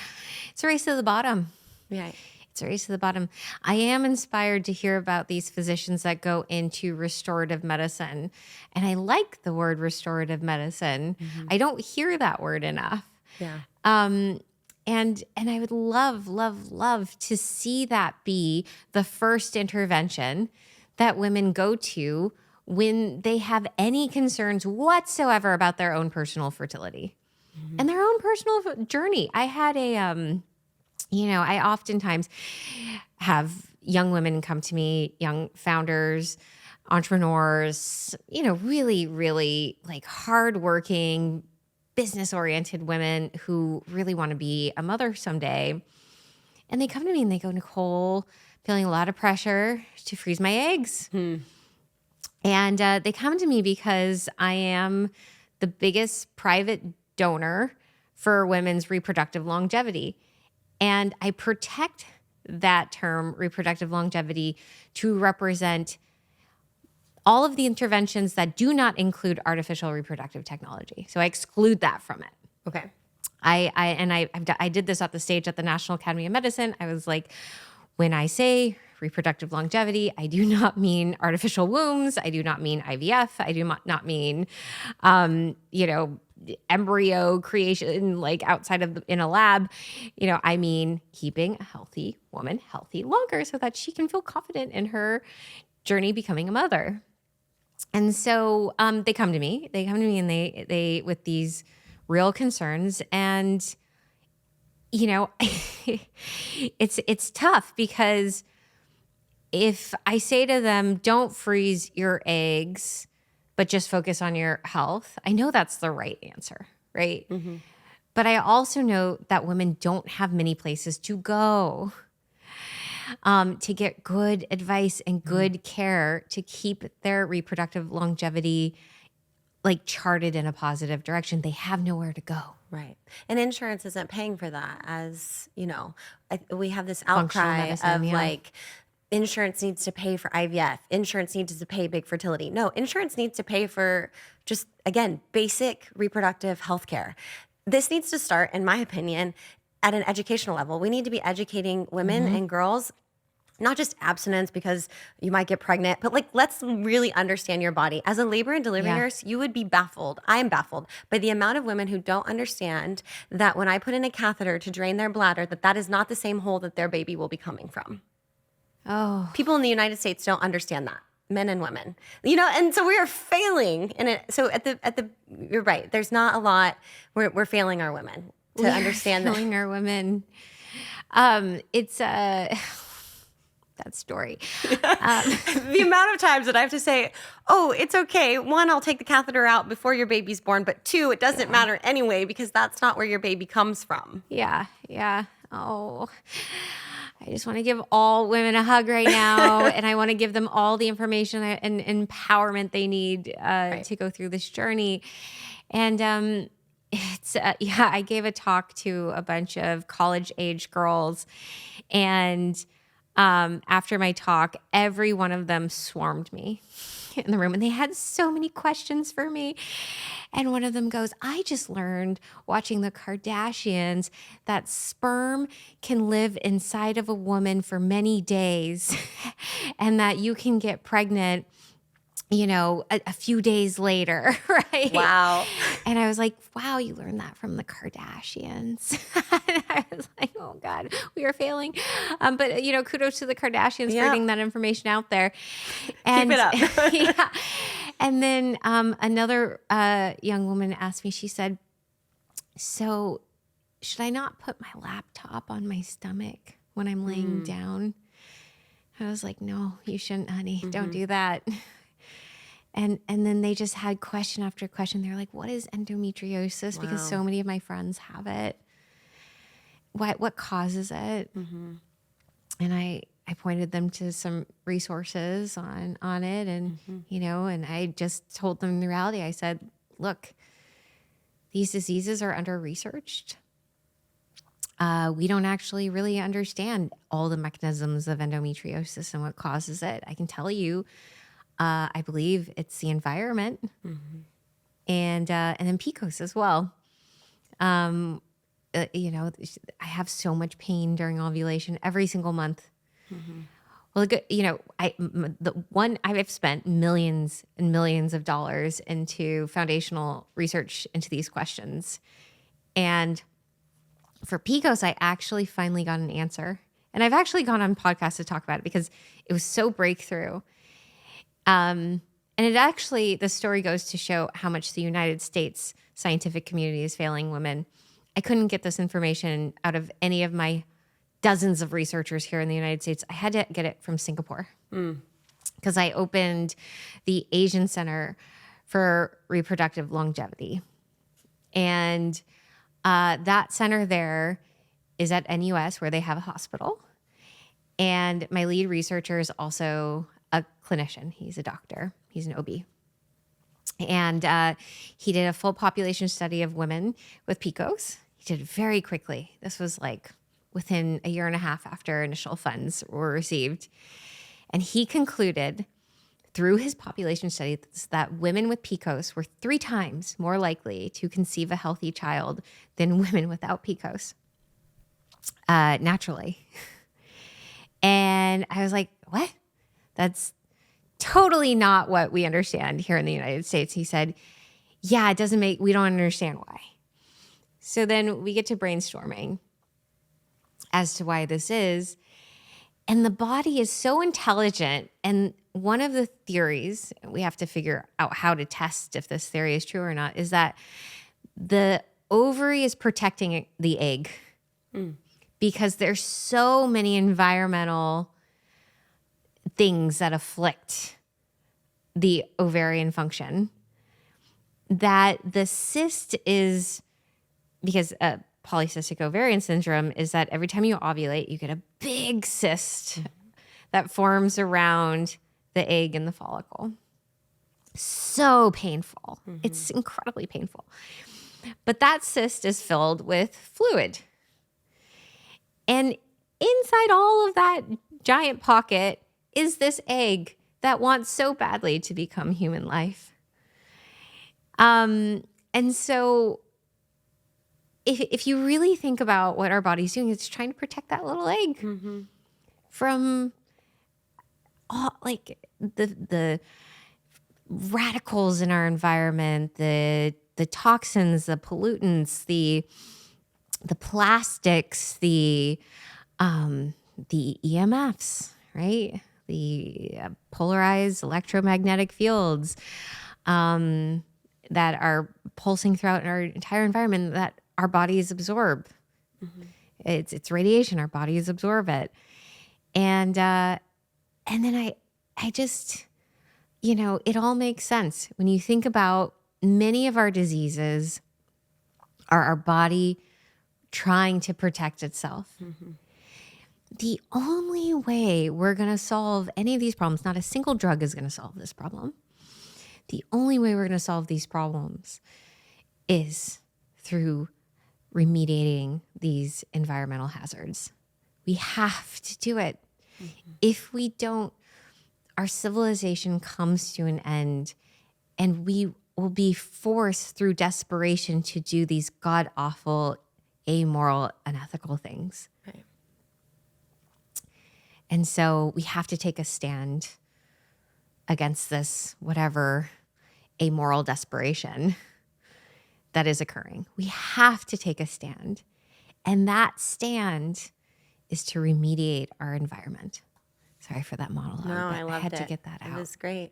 Speaker 2: It's a race to the bottom.
Speaker 1: Right.
Speaker 2: It's a race to the bottom. I am inspired to hear about these physicians that go into restorative medicine. And I like the word restorative medicine. I don't hear that word enough.
Speaker 1: Yeah.
Speaker 2: And I would love to see that be the first intervention that women go to when they have any concerns whatsoever about their own personal fertility and their own personal journey. I had I oftentimes have young women come to me, young founders, entrepreneurs, really, really like hardworking, business-oriented women who really want to be a mother someday. And they come to me and they go, Nicole, feeling a lot of pressure to freeze my eggs. And they come to me because I am the biggest private donor for women's reproductive longevity. And I protect that term, reproductive longevity, to represent all of the interventions that do not include artificial reproductive technology. So I exclude that from it.
Speaker 1: Okay.
Speaker 2: I did this at the stage at the National Academy of Medicine. I was like, when I say reproductive longevity, I do not mean artificial wombs. I do not mean IVF. I do not mean, embryo creation, like outside of in a lab. I mean keeping a healthy woman healthy longer so that she can feel confident in her journey becoming a mother. And so they come to me and they with these real concerns. And it's tough because if I say to them, don't freeze your eggs, but just focus on your health, I know that's the right answer, right? But I also know that women don't have many places to go to get good advice and good care to keep their reproductive longevity like charted in a positive direction. They have nowhere to go.
Speaker 1: Right. And insurance isn't paying for that. As we have this outcry of like, insurance needs to pay for IVF. Insurance needs to pay big fertility. No, insurance needs to pay for just, again, basic reproductive health care. This needs to start, in my opinion, at an educational level. We need to be educating women and girls, not just abstinence because you might get pregnant, but like, let's really understand your body. As a labor and delivery nurse, you would be baffled. I am baffled by the amount of women who don't understand that when I put in a catheter to drain their bladder, that is not the same hole that their baby will be coming from.
Speaker 2: Oh,
Speaker 1: people in the United States don't understand that, men and women, and so we are failing in it. So you're right. There's not a lot. We're failing our women to understand that.
Speaker 2: Failing our women. It's that story.
Speaker 1: The amount of times that I have to say, oh, it's okay. One, I'll take the catheter out before your baby's born. But two, it doesn't matter anyway, because that's not where your baby comes from.
Speaker 2: Yeah. Oh, I just want to give all women a hug right now. And I want to give them all the information and empowerment they need to go through this journey. And it's, I gave a talk to a bunch of college-age girls. And after my talk, every one of them swarmed me in the room, and they had so many questions for me. And one of them goes, I just learned watching the Kardashians that sperm can live inside of a woman for many days and that you can get pregnant, a few days later, right?
Speaker 1: Wow.
Speaker 2: And I was like, wow, you learned that from the Kardashians. And I was like, oh God, we are failing. But kudos to the Kardashians for getting that information out there. And,
Speaker 1: keep it up.
Speaker 2: Yeah. And then another young woman asked me, she said, so should I not put my laptop on my stomach when I'm laying down? I was like, no, you shouldn't, honey. Don't do that. And then they just had question after question. They're like, what is endometriosis?
Speaker 1: Wow.
Speaker 2: Because so many of my friends have it. What causes it? And I pointed them to some resources on it. And, and I just told them the reality. I said, look, these diseases are under-researched. We don't actually really understand all the mechanisms of endometriosis and what causes it. I can tell you, I believe it's the environment and then PCOS as well. I have so much pain during ovulation every single month. Well, I've spent millions and millions of dollars into foundational research into these questions. And for PCOS, I actually finally got an answer. And I've actually gone on podcasts to talk about it because it was so breakthrough. And it actually, the story goes to show how much the United States scientific community is failing women. I couldn't get this information out of any of my dozens of researchers here in the United States. I had to get it from Singapore because I opened the Asian Center for Reproductive Longevity. And that center there is at NUS, where they have a hospital. And my lead researcher is also a clinician. He's a doctor. He's an OB. And he did a full population study of women with PCOS. He did it very quickly. This was like within a year and a half after initial funds were received. And he concluded through his population study that women with PCOS were 3 times more likely to conceive a healthy child than women without PCOS naturally. And I was like, what? That's totally not what we understand here in the United States. He said, yeah, we don't understand why. So then we get to brainstorming as to why this is. And the body is so intelligent. And one of the theories, we have to figure out how to test if this theory is true or not, is that the ovary is protecting the egg because there's so many environmental things that afflict the ovarian function that the cyst is, because polycystic ovarian syndrome is that every time you ovulate, you get a big cyst that forms around the egg and the follicle. So painful. It's incredibly painful. But that cyst is filled with fluid. And inside all of that giant pocket is this egg that wants so badly to become human life. And so if you really think about what our body's doing, it's trying to protect that little egg from all, like the radicals in our environment, the toxins, the pollutants, the plastics, the EMFs, right? The polarized electromagnetic fields that are pulsing throughout our entire environment that our bodies absorb. It's radiation. Our bodies absorb it. And then I just, it all makes sense. When you think about many of our diseases are our body trying to protect itself. The only way we're going to solve any of these problems, not a single drug is going to solve this problem. The only way we're going to solve these problems is through remediating these environmental hazards. We have to do it. If we don't, our civilization comes to an end, and we will be forced through desperation to do these god-awful, amoral, unethical things.
Speaker 1: Right.
Speaker 2: And so we have to take a stand against this, whatever amoral desperation that is occurring. We have to take a stand. And that stand is to remediate our environment. Sorry for that monologue.
Speaker 1: No,
Speaker 2: but
Speaker 1: I loved
Speaker 2: had
Speaker 1: it.
Speaker 2: to get that out.
Speaker 1: It was great.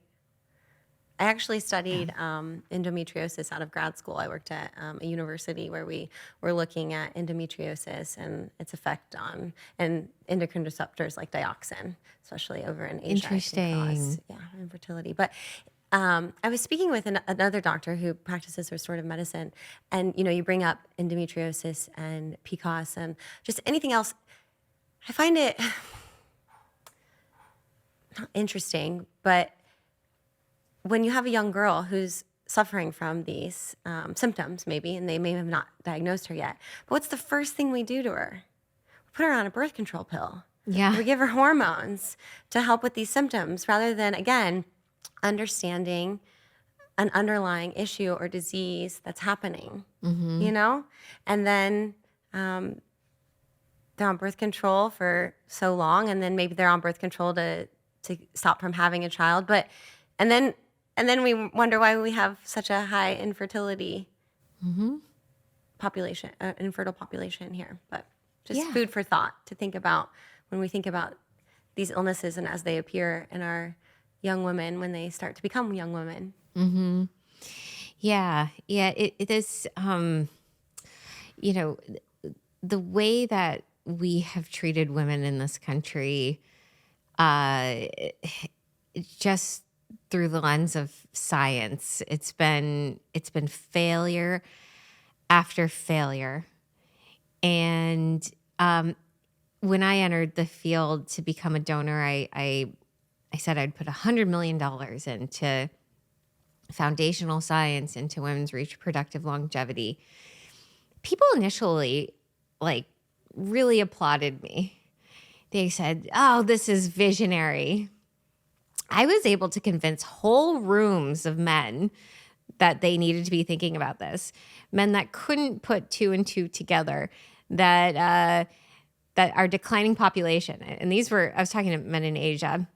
Speaker 1: I actually studied endometriosis out of grad school. I worked at a university where we were looking at endometriosis and its effect on and endocrine receptors like dioxin, especially over in Asia.
Speaker 2: Interesting.
Speaker 1: Infertility. But I was speaking with another doctor who practices restorative medicine, and you bring up endometriosis and PCOS and just anything else. I find it not interesting, but when you have a young girl who's suffering from these symptoms, maybe, and they may have not diagnosed her yet, but what's the first thing we do to her? We put her on a birth control pill.
Speaker 2: Yeah.
Speaker 1: We give her hormones to help with these symptoms rather than, again, understanding an underlying issue or disease that's happening, And then they're on birth control for so long, and then maybe they're on birth control to stop from having a child. And then we wonder why we have such a high infertility population, infertile population here. But just food for thought to think about when we think about these illnesses and as they appear in our young women when they start to become young women.
Speaker 2: Yeah. It is, the way that we have treated women in this country, just through the lens of science, it's been failure after failure. And when I entered the field to become a donor, I said I'd put $100 million into foundational science, into women's reproductive longevity. People initially really applauded me. They said, "Oh, this is visionary." I was able to convince whole rooms of men that they needed to be thinking about this. Men that couldn't put two and two together, that our declining population. And I was talking to men in Asia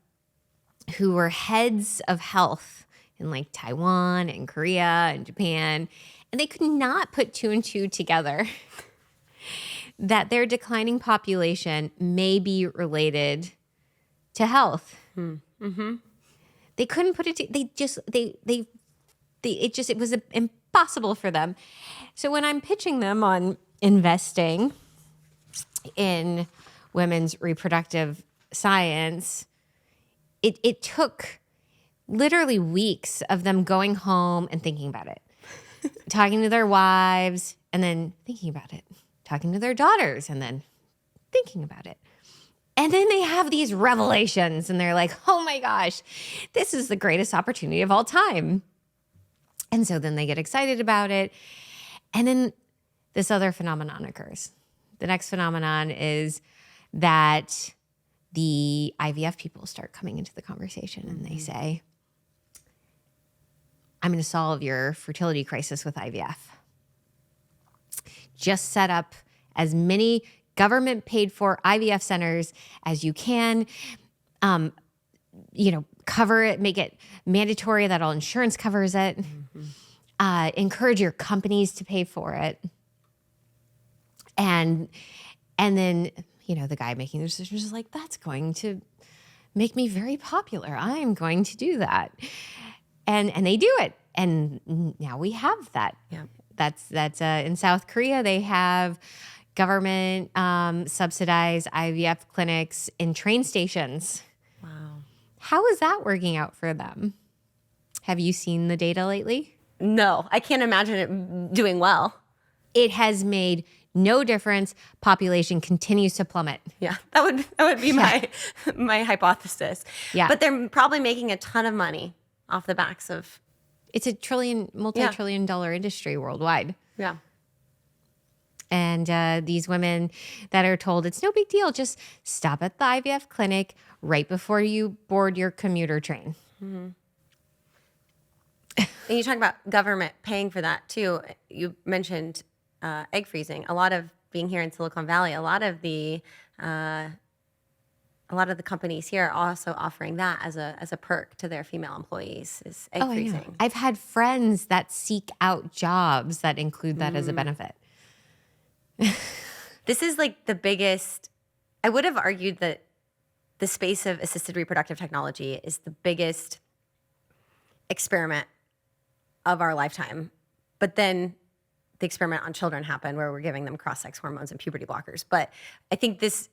Speaker 2: who were heads of health in Taiwan and Korea and Japan, and they could not put two and two together that their declining population may be related to health. They couldn't put it. It was impossible for them. So when I'm pitching them on investing in women's reproductive science, it took literally weeks of them going home and thinking about it, talking to their wives and then thinking about it, talking to their daughters and then thinking about it. And then they have these revelations and they're like, "Oh my gosh, this is the greatest opportunity of all time." And so then they get excited about it. And then this other phenomenon occurs. The next phenomenon is that the IVF people start coming into the conversation and they say, "I'm going to solve your fertility crisis with IVF. Just set up as many government paid for IVF centers as you can, cover it, make it mandatory that all insurance covers it, encourage your companies to pay for it." And then, the guy making the decision is like, "That's going to make me very popular. I'm going to do that." And they do it. And now we have that.
Speaker 1: Yeah.
Speaker 2: That's in South Korea. They have government subsidized IVF clinics in train stations.
Speaker 1: Wow.
Speaker 2: How is that working out for them? Have you seen the data lately?
Speaker 1: No, I can't imagine it doing well.
Speaker 2: It has made no difference. Population continues to plummet.
Speaker 1: Yeah, that would be my hypothesis.
Speaker 2: Yeah.
Speaker 1: But they're probably making a ton of money off the backs of.
Speaker 2: It's a multi-trillion dollar industry worldwide.
Speaker 1: Yeah.
Speaker 2: And these women that are told it's no big deal, just stop at the IVF clinic right before you board your commuter train.
Speaker 1: Mm-hmm. And you talk about government paying for that too. You mentioned egg freezing. A lot of being here in Silicon Valley, a lot of the companies here are also offering that as a perk to their female employees is egg freezing.
Speaker 2: I know. I've had friends that seek out jobs that include that as a benefit.
Speaker 1: This is like the biggest. I would have argued that the space of assisted reproductive technology is the biggest experiment of our lifetime. But then the experiment on children happened where we're giving them cross-sex hormones and puberty blockers. But I think this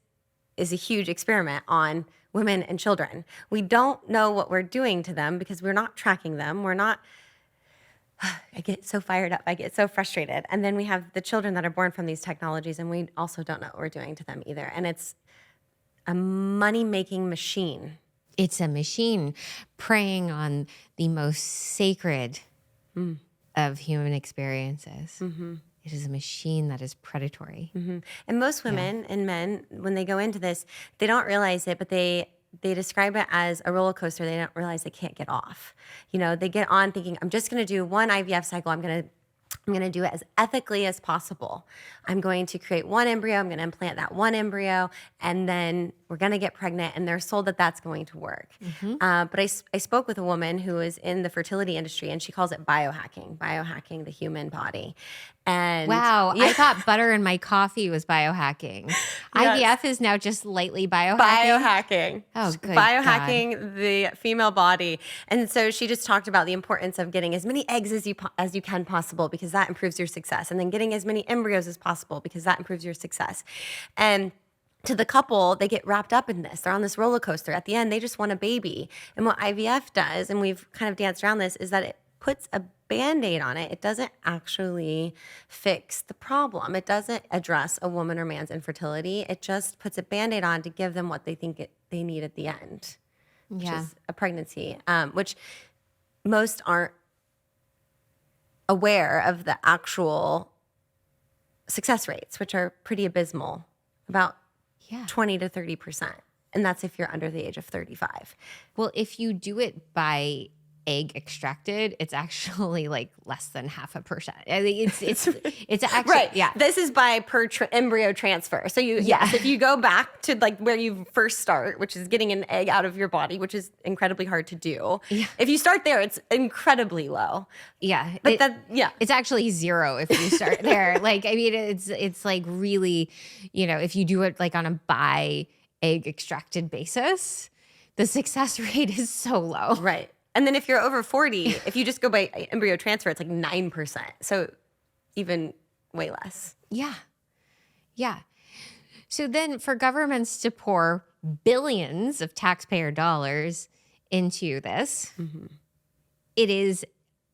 Speaker 1: is a huge experiment on women and children. We don't know what we're doing to them because we're not tracking them. We're not. I get so fired up. I get so frustrated. And then we have the children that are born from these technologies, and we also don't know what we're doing to them either. And it's a money-making machine.
Speaker 2: It's a machine preying on the most sacred of human experiences. Mm-hmm. It is a machine that is predatory.
Speaker 1: Mm-hmm. And most women and men, when they go into this, they don't realize it, but they describe it as a roller coaster. They don't realize they can't get off. You know, they get on thinking, I'm just going to do one IVF cycle. I'm going to do it as ethically as possible. I'm going to create one embryo. I'm going to implant that one embryo, and then we're going to get pregnant. And they're sold that that's going to work. Mm-hmm. But I spoke with a woman who is in the fertility industry, and she calls it biohacking the human body. And
Speaker 2: wow, I thought butter in my coffee was biohacking. Yes. IVF is now just lightly biohacking.
Speaker 1: Biohacking.
Speaker 2: Oh, good
Speaker 1: Biohacking
Speaker 2: God.
Speaker 1: the female body. And so she just talked about the importance of getting as many eggs as you can possible, because that improves your success. And then getting as many embryos as possible, because that improves your success. And to the couple, they get wrapped up in this. They're on this roller coaster. At the end, they just want a baby. And what IVF does, and we've kind of danced around this, is that it puts a Band-Aid on it. It doesn't actually fix the problem. It doesn't address a woman or man's infertility. It just puts a Band-Aid on to give them what they think they need at the end, which is a pregnancy, which most aren't aware of the actual success rates, which are pretty abysmal, about 20 to 30%. And that's if you're under the age of 35.
Speaker 2: Well, if you do it by egg extracted, it's actually like less than 0.5%. I think it's actually
Speaker 1: right. Yeah. This is by embryo transfer. So if you go back to like where you first start, which is getting an egg out of your body, which is incredibly hard to do. Yeah. If you start there, it's incredibly low.
Speaker 2: Yeah.
Speaker 1: But
Speaker 2: it's actually 0 if you start there. Like, I mean, it's like really, if you do it like on a by egg extracted basis, the success rate is so low.
Speaker 1: Right. And then if you're over 40, if you just go by embryo transfer, it's like 9%. So even way less.
Speaker 2: Yeah. Yeah. So then for governments to pour billions of taxpayer dollars into this, it is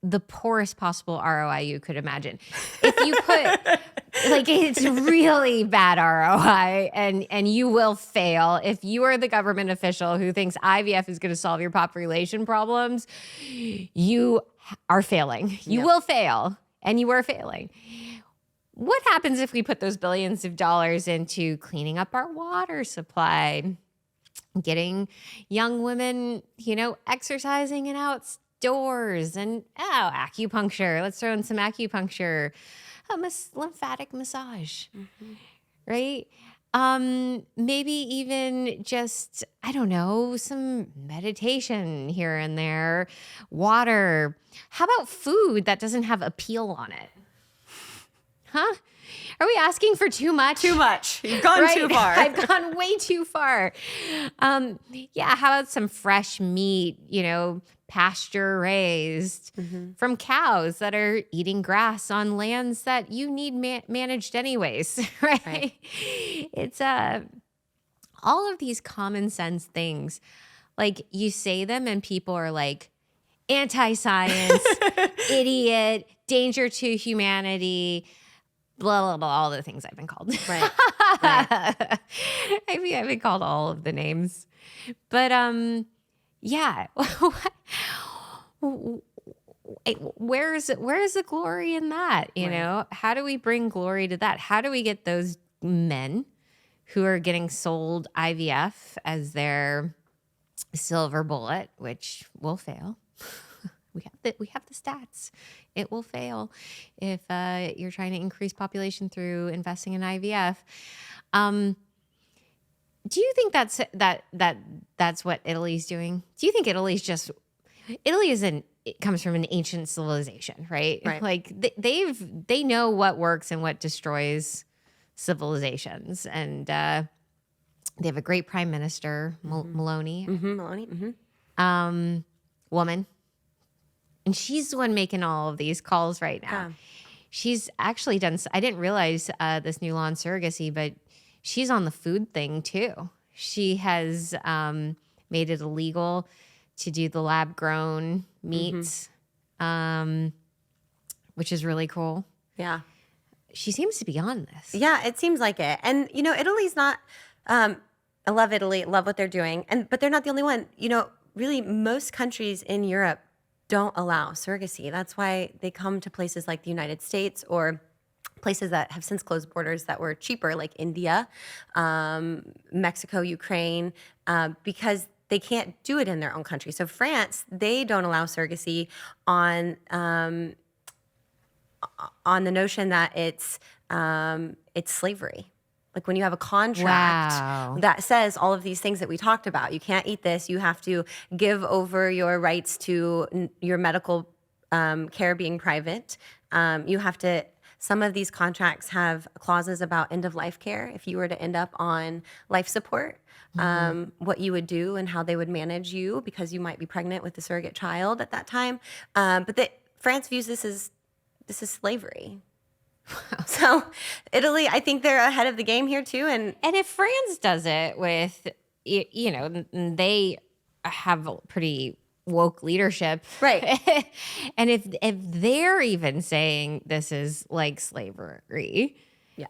Speaker 2: the poorest possible ROI you could imagine. If you put it's really bad ROI and you will fail. If you are the government official who thinks IVF is going to solve your population problems, you are failing. You will fail, and you are failing. What happens if we put those billions of dollars into cleaning up our water supply, getting young women, exercising in outdoors, and acupuncture. Let's throw in some acupuncture. Lymphatic massage, right? Maybe even just, I don't know, some meditation here and there, water. How about food that doesn't have appeal on it? Huh? Are we asking for too much?
Speaker 1: Too much. You've gone too far.
Speaker 2: I've gone way too far. How about some fresh meat, pasture raised from cows that are eating grass on lands that you need managed anyways, right? It's all of these common sense things. Like you say them and people are like, anti-science, idiot, danger to humanity, blah, blah, blah, all the things I've been called.
Speaker 1: Right.
Speaker 2: I mean, I've been called all of the names. But yeah. Where's the glory in that? You know, how do we bring glory to that? How do we get those men who are getting sold IVF as their silver bullet, which will fail? We have the stats. It will fail if you're trying to increase population through investing in IVF. Do you think that's what Italy's doing? Do you think it comes from an ancient civilization, right? Like they know what works and what destroys civilizations, and they have a great prime minister, Maloney, woman, and she's the one making all of these calls right now. She's actually done. I didn't realize this new law on surrogacy, but she's on the food thing too. She has made it illegal to do the lab-grown meats, which is really cool.
Speaker 1: Yeah.
Speaker 2: She seems to be on this.
Speaker 1: Yeah, it seems like it. And, you know, Italy's not, I love Italy, love what they're doing. But they're not the only one. You know, really most countries in Europe don't allow surrogacy. That's why they come to places like the United States or places that have since closed borders that were cheaper, like India, Mexico, Ukraine, because they can't do it in their own country. So France, they don't allow surrogacy on the notion that it's slavery. Like when you have a contract that says all of these things that we talked about, you can't eat this, you have to give over your rights to your medical care being private. You have to, some of these contracts have clauses about end of life care. If you were to end up on life support, what you would do and how they would manage you because you might be pregnant with a surrogate child at that time. But France views this as slavery. So Italy, I think they're ahead of the game here too. And
Speaker 2: if France does it with, you know, they have pretty woke leadership.
Speaker 1: Right.
Speaker 2: And if they're even saying this is like slavery. Yeah.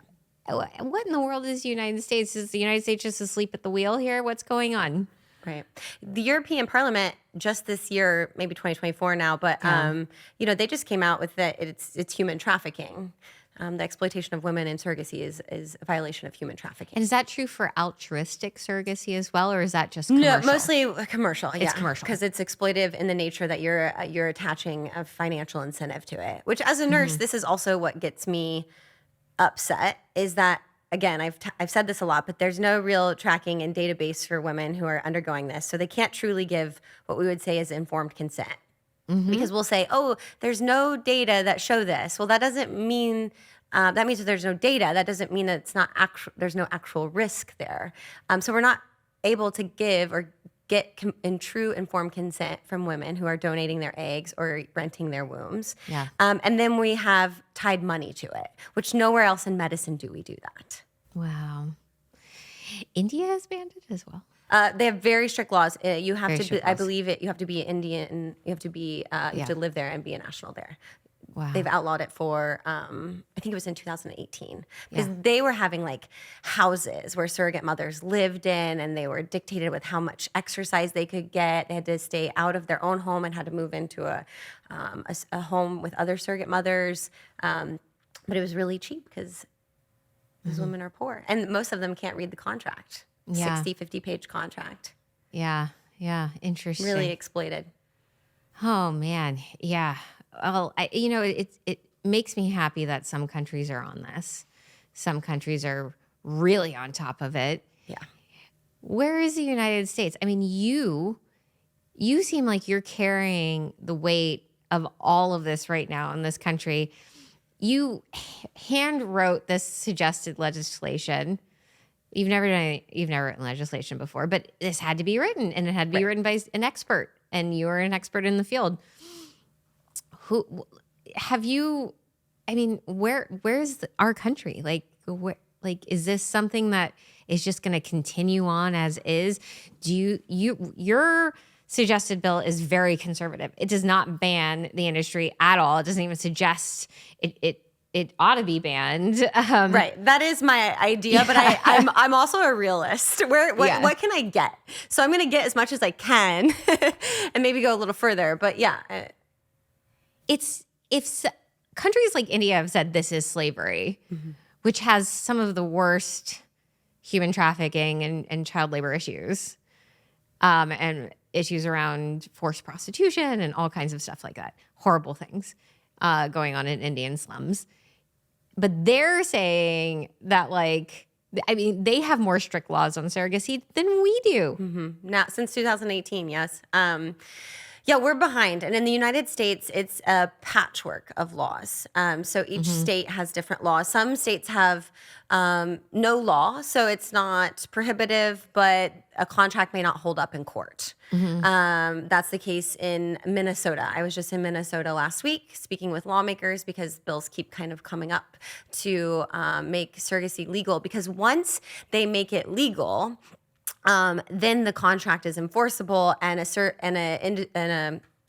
Speaker 2: What in the world is the United States? Is the United States just asleep at the wheel here? What's going on?
Speaker 1: Right. The European Parliament just this year, maybe 2024 now, but you know, they just came out with that it's human trafficking. The exploitation of women in surrogacy is a violation of human trafficking.
Speaker 2: And is that true for altruistic surrogacy as well, or is that just commercial?
Speaker 1: No, mostly commercial.
Speaker 2: It's commercial
Speaker 1: because it's exploitive in the nature that you're attaching a financial incentive to it. Which, as a nurse, this is also what gets me upset. Is that again, I've said this a lot, but there's no real tracking and database for women who are undergoing this, so they can't truly give what we would say is informed consent. Because we'll say, oh, there's no data that show this. Well, that doesn't mean, that means that there's no data. That doesn't mean that it's not there's no actual risk there. So we're not able to give or get in true informed consent from women who are donating their eggs or renting their wombs.
Speaker 2: Yeah.
Speaker 1: And then we have tied money to it, which nowhere else in medicine do we do that.
Speaker 2: Wow. India has banned it as well.
Speaker 1: They have very strict laws. You have
Speaker 2: Very
Speaker 1: to,
Speaker 2: strict
Speaker 1: I
Speaker 2: laws.
Speaker 1: believe it. You have to be Indian. You have to be. You have to live there and be a national there.
Speaker 2: Wow.
Speaker 1: They've outlawed it for. I think it was in 2018 because they were having like houses where surrogate mothers lived in, and they were dictated with how much exercise they could get. They had to stay out of their own home and had to move into a home with other surrogate mothers. But it was really cheap because these women are poor, and most of them can't read the contract. 60, 50-page contract.
Speaker 2: Yeah. Interesting.
Speaker 1: Really exploited.
Speaker 2: Oh man. Yeah. Well, it makes me happy that some countries are on this. Some countries are really on top of it.
Speaker 1: Yeah.
Speaker 2: Where is the United States? I mean, you seem like you're carrying the weight of all of this right now in this country. You hand wrote this suggested legislation. You've never written legislation before, but this had to be written, and it had to be written by an expert. and you're an expert in the field. Who have you? I mean, where's our country? Like, is this something that is just going to continue on as is? Your suggested bill is very conservative. It does not ban the industry at all. It doesn't even suggest it ought to be banned.
Speaker 1: Right. That is my idea, but I'm also a realist. What can I get? So I'm going to get as much as I can and maybe go a little further. But yeah.
Speaker 2: Countries like India have said this is slavery, which has some of the worst human trafficking and child labor issues, and issues around forced prostitution and all kinds of stuff like that. Horrible things going on in Indian slums. But they're saying that, they have more strict laws on surrogacy than we do.
Speaker 1: Now, since 2018, yes. Yeah, we're behind. And in the United States, it's a patchwork of laws. So each state has different laws. Some states have no law, so it's not prohibitive, but a contract may not hold up in court. That's the case in Minnesota. I was just in Minnesota last week speaking with lawmakers because bills keep kind of coming up to make surrogacy legal. Because once they make it legal, then the contract is enforceable, and a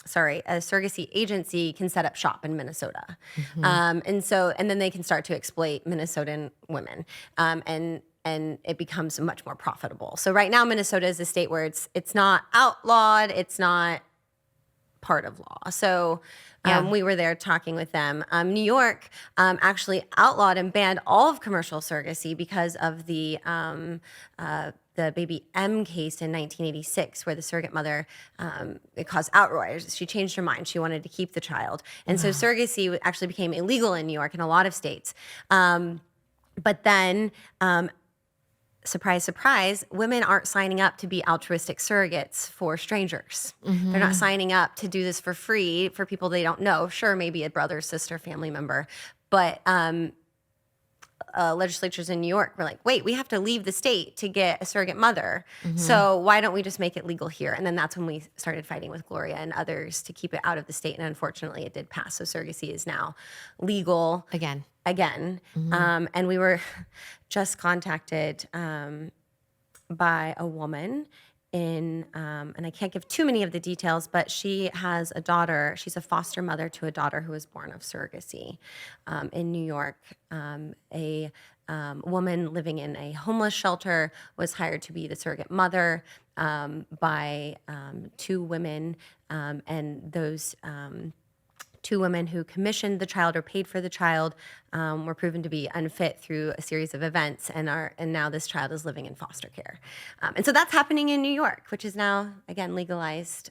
Speaker 1: surrogacy agency can set up shop in Minnesota, and then they can start to exploit Minnesotan women, and it becomes much more profitable. So right now, Minnesota is a state where it's not outlawed, it's not part of law. So we were there talking with them. New York actually outlawed and banned all of commercial surrogacy because of the baby M case in 1986, where the surrogate mother, it caused outroar. She changed her mind. She wanted to keep the child. And so surrogacy actually became illegal in New York and a lot of states. But then, surprise, surprise, women aren't signing up to be altruistic surrogates for strangers. They're not signing up to do this for free for people they don't know. Sure, maybe a brother, sister, family member. But legislatures in New York were like, wait, we have to leave the state to get a surrogate mother. So why don't we just make it legal here? And then that's when we started fighting with Gloria and others to keep it out of the state. And unfortunately, it did pass. So surrogacy is now legal again. And we were just contacted by a woman and I can't give too many of the details, but she has a daughter. She's a foster mother to a daughter who was born of surrogacy in New York. A woman living in a homeless shelter was hired to be the surrogate mother by two women, and those two women who commissioned the child or paid for the child were proven to be unfit through a series of events, and now this child is living in foster care. And so that's happening in New York, which is now, again, legalized.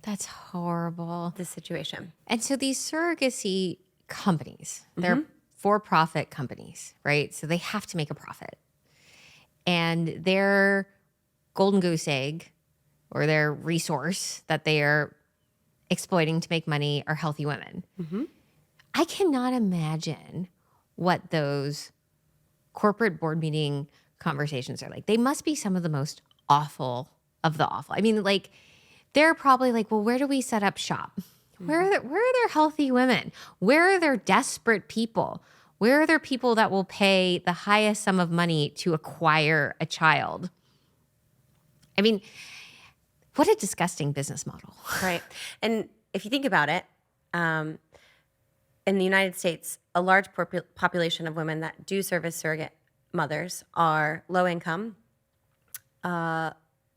Speaker 2: That's horrible.
Speaker 1: This situation.
Speaker 2: And so these surrogacy companies, they're for-profit companies, right? So they have to make a profit. And their golden goose egg, or their resource that they are exploiting to make money, are healthy women. I cannot imagine what those corporate board meeting conversations are like. They must be some of the most awful of the awful. I mean, they're probably like, well, where do we set up shop? Where are there healthy women? Where are there desperate people? Where are there people that will pay the highest sum of money to acquire a child? I mean, what a disgusting business model.
Speaker 1: Right. And if you think about it, in the United States, a large population of women that do serve as surrogate mothers are low income,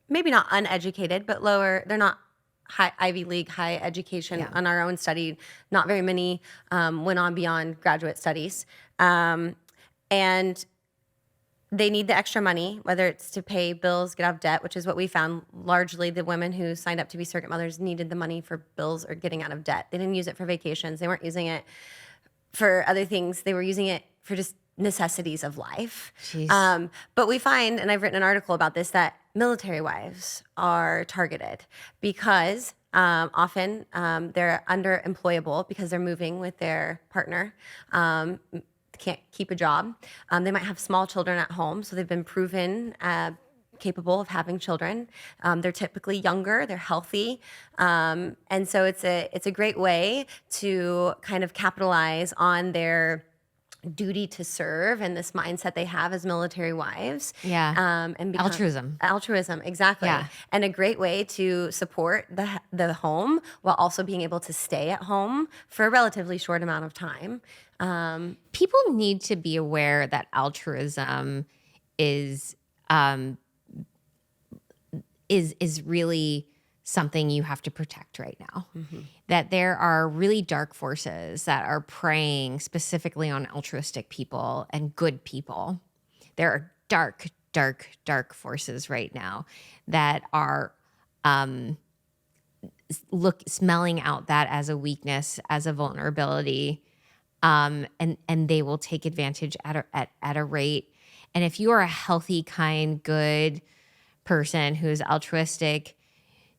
Speaker 1: maybe not uneducated, but lower. They're not high Ivy League, high education.
Speaker 2: Yeah.
Speaker 1: On our own study, not very many went on beyond graduate studies. And they need the extra money, whether it's to pay bills, get out of debt, which is what we found. Largely the women who signed up to be surrogate mothers needed the money for bills or getting out of debt. They didn't use it for vacations. They weren't using it for other things. They were using it for just necessities of life. But we find, and I've written an article about this, that military wives are targeted because often they're underemployable because they're moving with their partner. Can't keep a job. They might have small children at home, so they've been proven capable of having children. They're typically younger, they're healthy, and so it's a great way to kind of capitalize on their duty to serve and this mindset they have as military wives.
Speaker 2: Yeah.
Speaker 1: And become altruism, exactly.
Speaker 2: Yeah.
Speaker 1: And a great way to support the home while also being able to stay at home for a relatively short amount of time.
Speaker 2: People need to be aware that altruism is really something you have to protect right now. That there are really dark forces that are preying specifically on altruistic people and good people. There are dark, dark, dark forces right now that are smelling out that as a weakness, as a vulnerability, and they will take advantage at a rate. And if you are a healthy, kind, good person who is altruistic,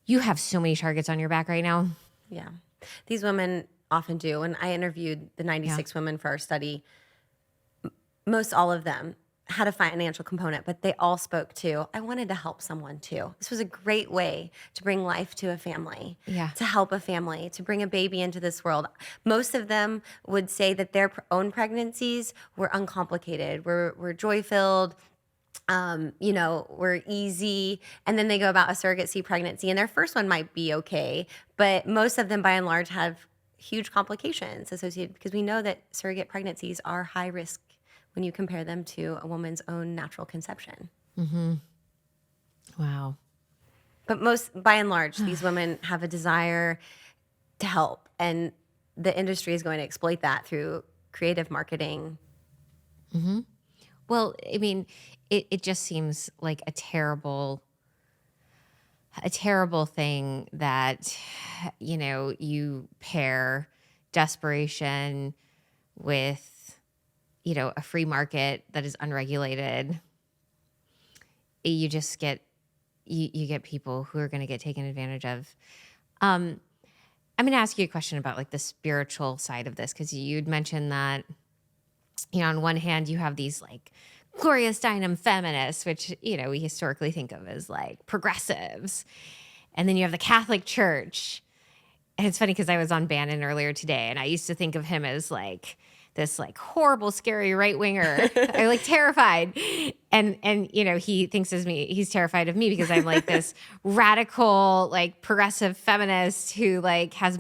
Speaker 2: you have so many targets on your back right now.
Speaker 1: Yeah. These women often do. When I interviewed the 96 women for our study, most all of them had a financial component, but they all spoke to, I wanted to help someone too. This was a great way to bring life to a family, to help a family, to bring a baby into this world. Most of them would say that their own pregnancies were uncomplicated, were joy-filled, were easy. And then they go about a surrogacy pregnancy, and their first one might be okay, but most of them by and large have huge complications associated, because we know that surrogate pregnancies are high risk when you compare them to a woman's own natural conception.
Speaker 2: Wow.
Speaker 1: But by and large, these women have a desire to help, and the industry is going to exploit that through creative marketing.
Speaker 2: Well, I mean, it just seems like a terrible thing that, you pair desperation with, a free market that is unregulated. You just get, you get people who are going to get taken advantage of. I'm going to ask you a question about like the spiritual side of this, because you'd mentioned that, on one hand, you have these like glorious dynam feminists, which, we historically think of as like progressives. And then you have the Catholic Church. And it's funny because I was on Bannon earlier today, and I used to think of him as like this like horrible, scary right winger. I'm like terrified. And he thinks as me, he's terrified of me because I'm like this radical, like progressive feminist who like has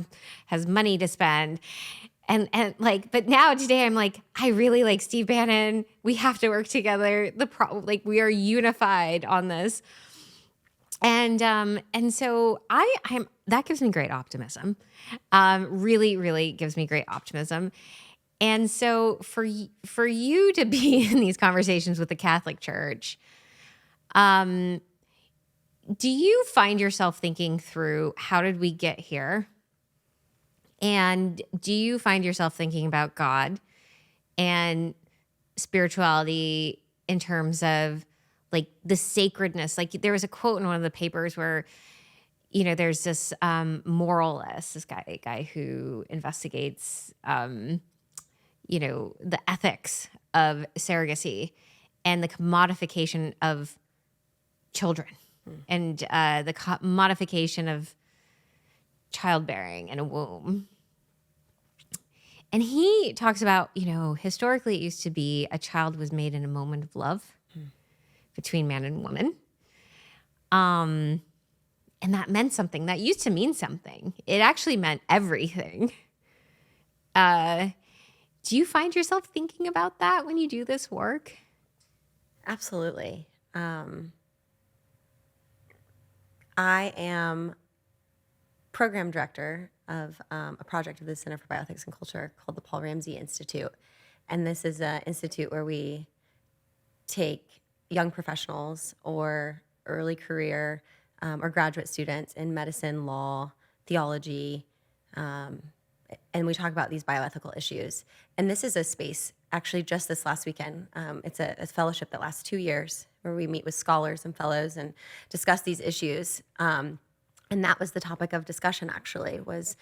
Speaker 2: money to spend. And like, but now today I'm like, I really like Steve Bannon. We have to work together. We are unified on this. And so I'm that gives me great optimism. Really, really gives me great optimism. And so for you to be in these conversations with the Catholic Church, do you find yourself thinking through, how did we get here? And do you find yourself thinking about God and spirituality in terms of like the sacredness? Like there was a quote in one of the papers where, there's this moralist, this guy who investigates, the ethics of surrogacy and the commodification of children and the commodification of childbearing and a womb. And he talks about, historically it used to be a child was made in a moment of love between man and woman. And that meant something. That used to mean something. It actually meant everything. Do you find yourself thinking about that when you do this work?
Speaker 1: Absolutely. I am program director of a project of the Center for Bioethics and Culture called the Paul Ramsey Institute. And this is an institute where we take young professionals or early career or graduate students in medicine, law, theology, and we talk about these bioethical issues. And this is a space, actually just this last weekend, it's a fellowship that lasts 2 years where we meet with scholars and fellows and discuss these issues. And that was the topic of discussion, actually, was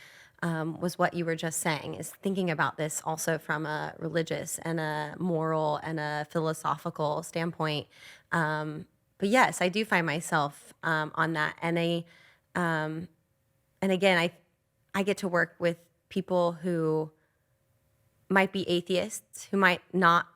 Speaker 1: what you were just saying, is thinking about this also from a religious and a moral and a philosophical standpoint. yes, I do find myself on that. And again, I get to work with people who might be atheists, who might not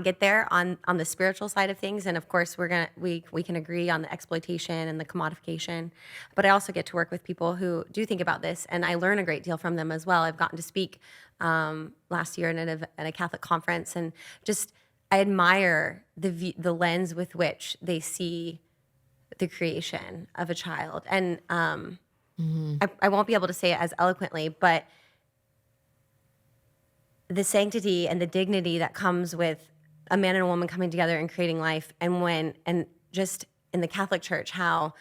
Speaker 1: get there on the spiritual side of things. And of course, we can agree on the exploitation and the commodification. But I also get to work with people who do think about this, and I learn a great deal from them as well. I've gotten to speak last year at a Catholic conference, and just I admire the lens with which they see the creation of a child. And I won't be able to say it as eloquently, but the sanctity and the dignity that comes with a man and a woman coming together and creating life, and just in the Catholic Church, how,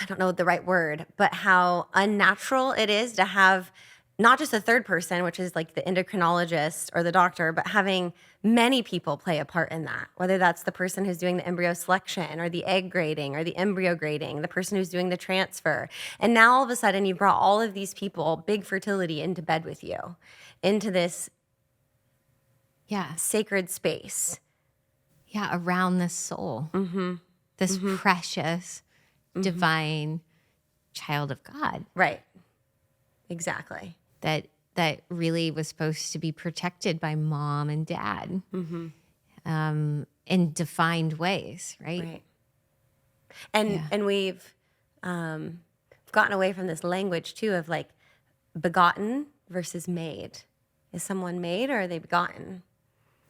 Speaker 1: I don't know the right word, but how unnatural it is to have not just a third person, which is like the endocrinologist or the doctor, but having many people play a part in that, whether that's the person who's doing the embryo selection or the egg grading or the embryo grading, the person who's doing the transfer. And now all of a sudden you brought all of these people, big fertility, into bed with you, into this sacred space.
Speaker 2: Yeah, around this soul, this precious, divine child of God.
Speaker 1: Right. Exactly.
Speaker 2: That really was supposed to be protected by mom and dad in defined ways, right?
Speaker 1: Right. And we've gotten away from this language too of like begotten versus made. Is someone made or are they begotten?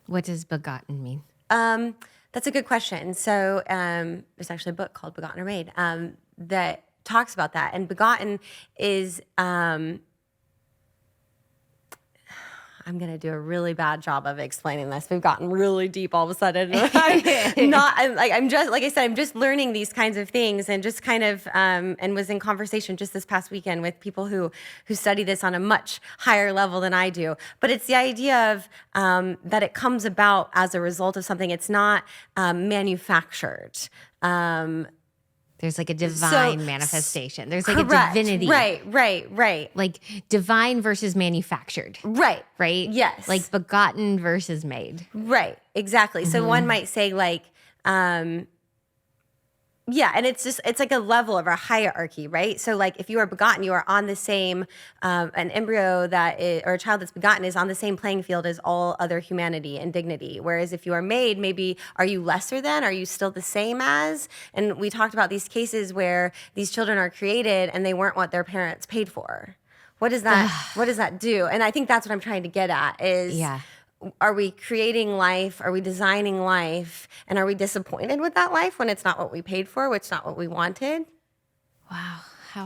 Speaker 2: What does begotten mean?
Speaker 1: That's a good question. So there's actually a book called Begotten or Made that talks about that. And begotten is, I'm going to do a really bad job of explaining this. We've gotten really deep all of a I'm just learning these kinds of things, and just kind of, and was in conversation just this past weekend with people who study this on a much higher level than I do. But it's the idea of that it comes about as a result of something. It's not manufactured.
Speaker 2: There's like a divine manifestation. There's like
Speaker 1: correct.
Speaker 2: A divinity.
Speaker 1: Right.
Speaker 2: Like divine versus manufactured.
Speaker 1: Right.
Speaker 2: Yes. Like begotten versus made.
Speaker 1: Right. Exactly. So one might say like, and it's like a level of a hierarchy, right? So like if you are begotten, you are on the same, an embryo or a child that's begotten is on the same playing field as all other humanity and dignity. Whereas if you are made, maybe are you lesser than? Are you still the same as? And we talked about these cases where these children are created and they weren't what their parents paid for. What does that do? And I think that's what I'm trying to get at is, are we creating life? Are we designing life? And are we disappointed with that life when it's not what we paid for, which is not what we wanted?
Speaker 2: Wow.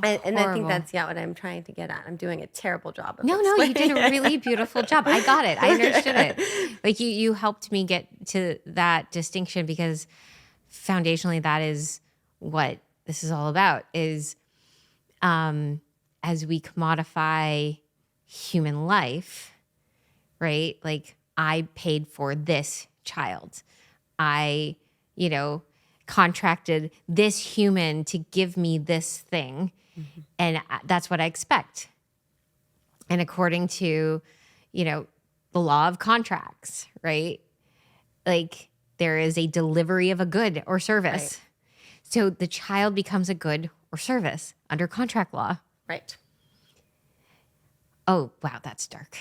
Speaker 1: And I think that's what I'm trying to get at. I'm doing a terrible job of
Speaker 2: No, you did a really beautiful job. I got it. I understood it. Like you helped me get to that distinction, because foundationally that is what this is all about, is as we commodify human life, right? Like I paid for this child. I, contracted this human to give me this thing. And that's what I expect. And according to, the law of contracts, right? Like there is a delivery of a good or service. Right. So the child becomes a good or service under contract law.
Speaker 1: Right.
Speaker 2: Oh, wow, that's dark.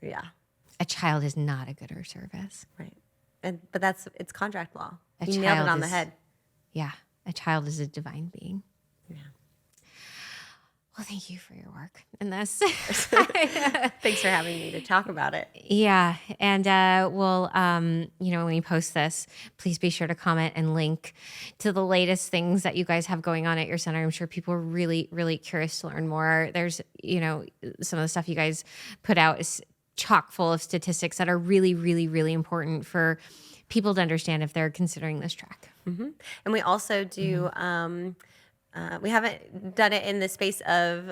Speaker 1: Yeah.
Speaker 2: A child is not a good or service.
Speaker 1: Right. But it's contract law. You nailed it on the head.
Speaker 2: Yeah. A child is a divine being.
Speaker 1: Yeah.
Speaker 2: Well, thank you for your work in this.
Speaker 1: Thanks for having me to talk about it.
Speaker 2: Yeah. And when you post this, please be sure to comment and link to the latest things that you guys have going on at your center. I'm sure people are really, really curious to learn more. There's, some of the stuff you guys put out is chock full of statistics that are really, really, really important for people to understand if they're considering this track.
Speaker 1: Mm-hmm. And we also do, we haven't done it in the space of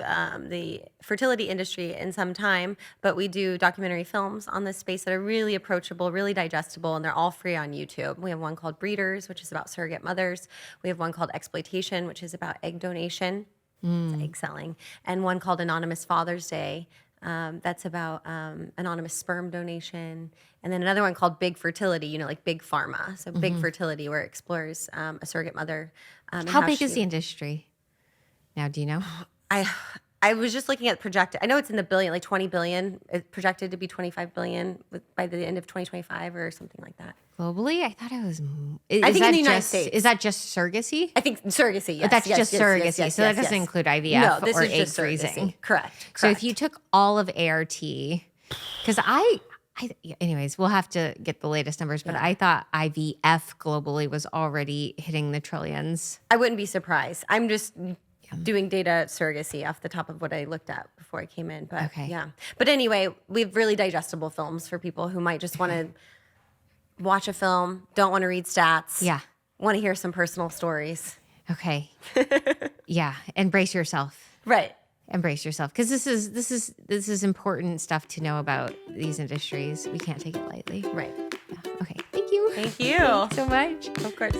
Speaker 1: the fertility industry in some time, but we do documentary films on this space that are really approachable, really digestible, and they're all free on YouTube. We have one called Breeders, which is about surrogate mothers. We have one called Exploitation, which is about egg donation, it's egg selling, and one called Anonymous Father's Day, That's about anonymous sperm donation. And then another one called Big Fertility, like big pharma. So Big Fertility, where it explores a surrogate mother. And
Speaker 2: How big is the industry now? Do you know?
Speaker 1: I was just looking at projected. I know it's in the billion, like 20 billion. It's projected to be 25 billion by the end of 2025 or something like that.
Speaker 2: Globally? I thought it was.
Speaker 1: I think in the United States.
Speaker 2: Is that just surrogacy?
Speaker 1: I think surrogacy, yes.
Speaker 2: That's
Speaker 1: yes,
Speaker 2: just
Speaker 1: yes,
Speaker 2: surrogacy.
Speaker 1: yes, yes,
Speaker 2: so that
Speaker 1: yes,
Speaker 2: doesn't
Speaker 1: yes.
Speaker 2: include IVF
Speaker 1: No, this
Speaker 2: or
Speaker 1: is
Speaker 2: egg
Speaker 1: just
Speaker 2: freezing.
Speaker 1: surrogacy. Correct.
Speaker 2: So if you took all of ART, because anyways, we'll have to get the latest numbers, but I thought IVF globally was already hitting the trillions.
Speaker 1: I wouldn't be surprised. I'm just doing data surrogacy off the top of what I looked at before I came in. But yeah. But anyway, we have really digestible films for people who might just want to watch a film, don't want to read stats.
Speaker 2: Yeah.
Speaker 1: Want to hear some personal stories.
Speaker 2: Okay. Yeah. Embrace yourself.
Speaker 1: Right.
Speaker 2: Embrace yourself. Because this is important stuff to know about these industries. We can't take it lightly.
Speaker 1: Right.
Speaker 2: Yeah. Okay. Thank you.
Speaker 1: Thank you.
Speaker 2: Thanks so much.
Speaker 1: Of course.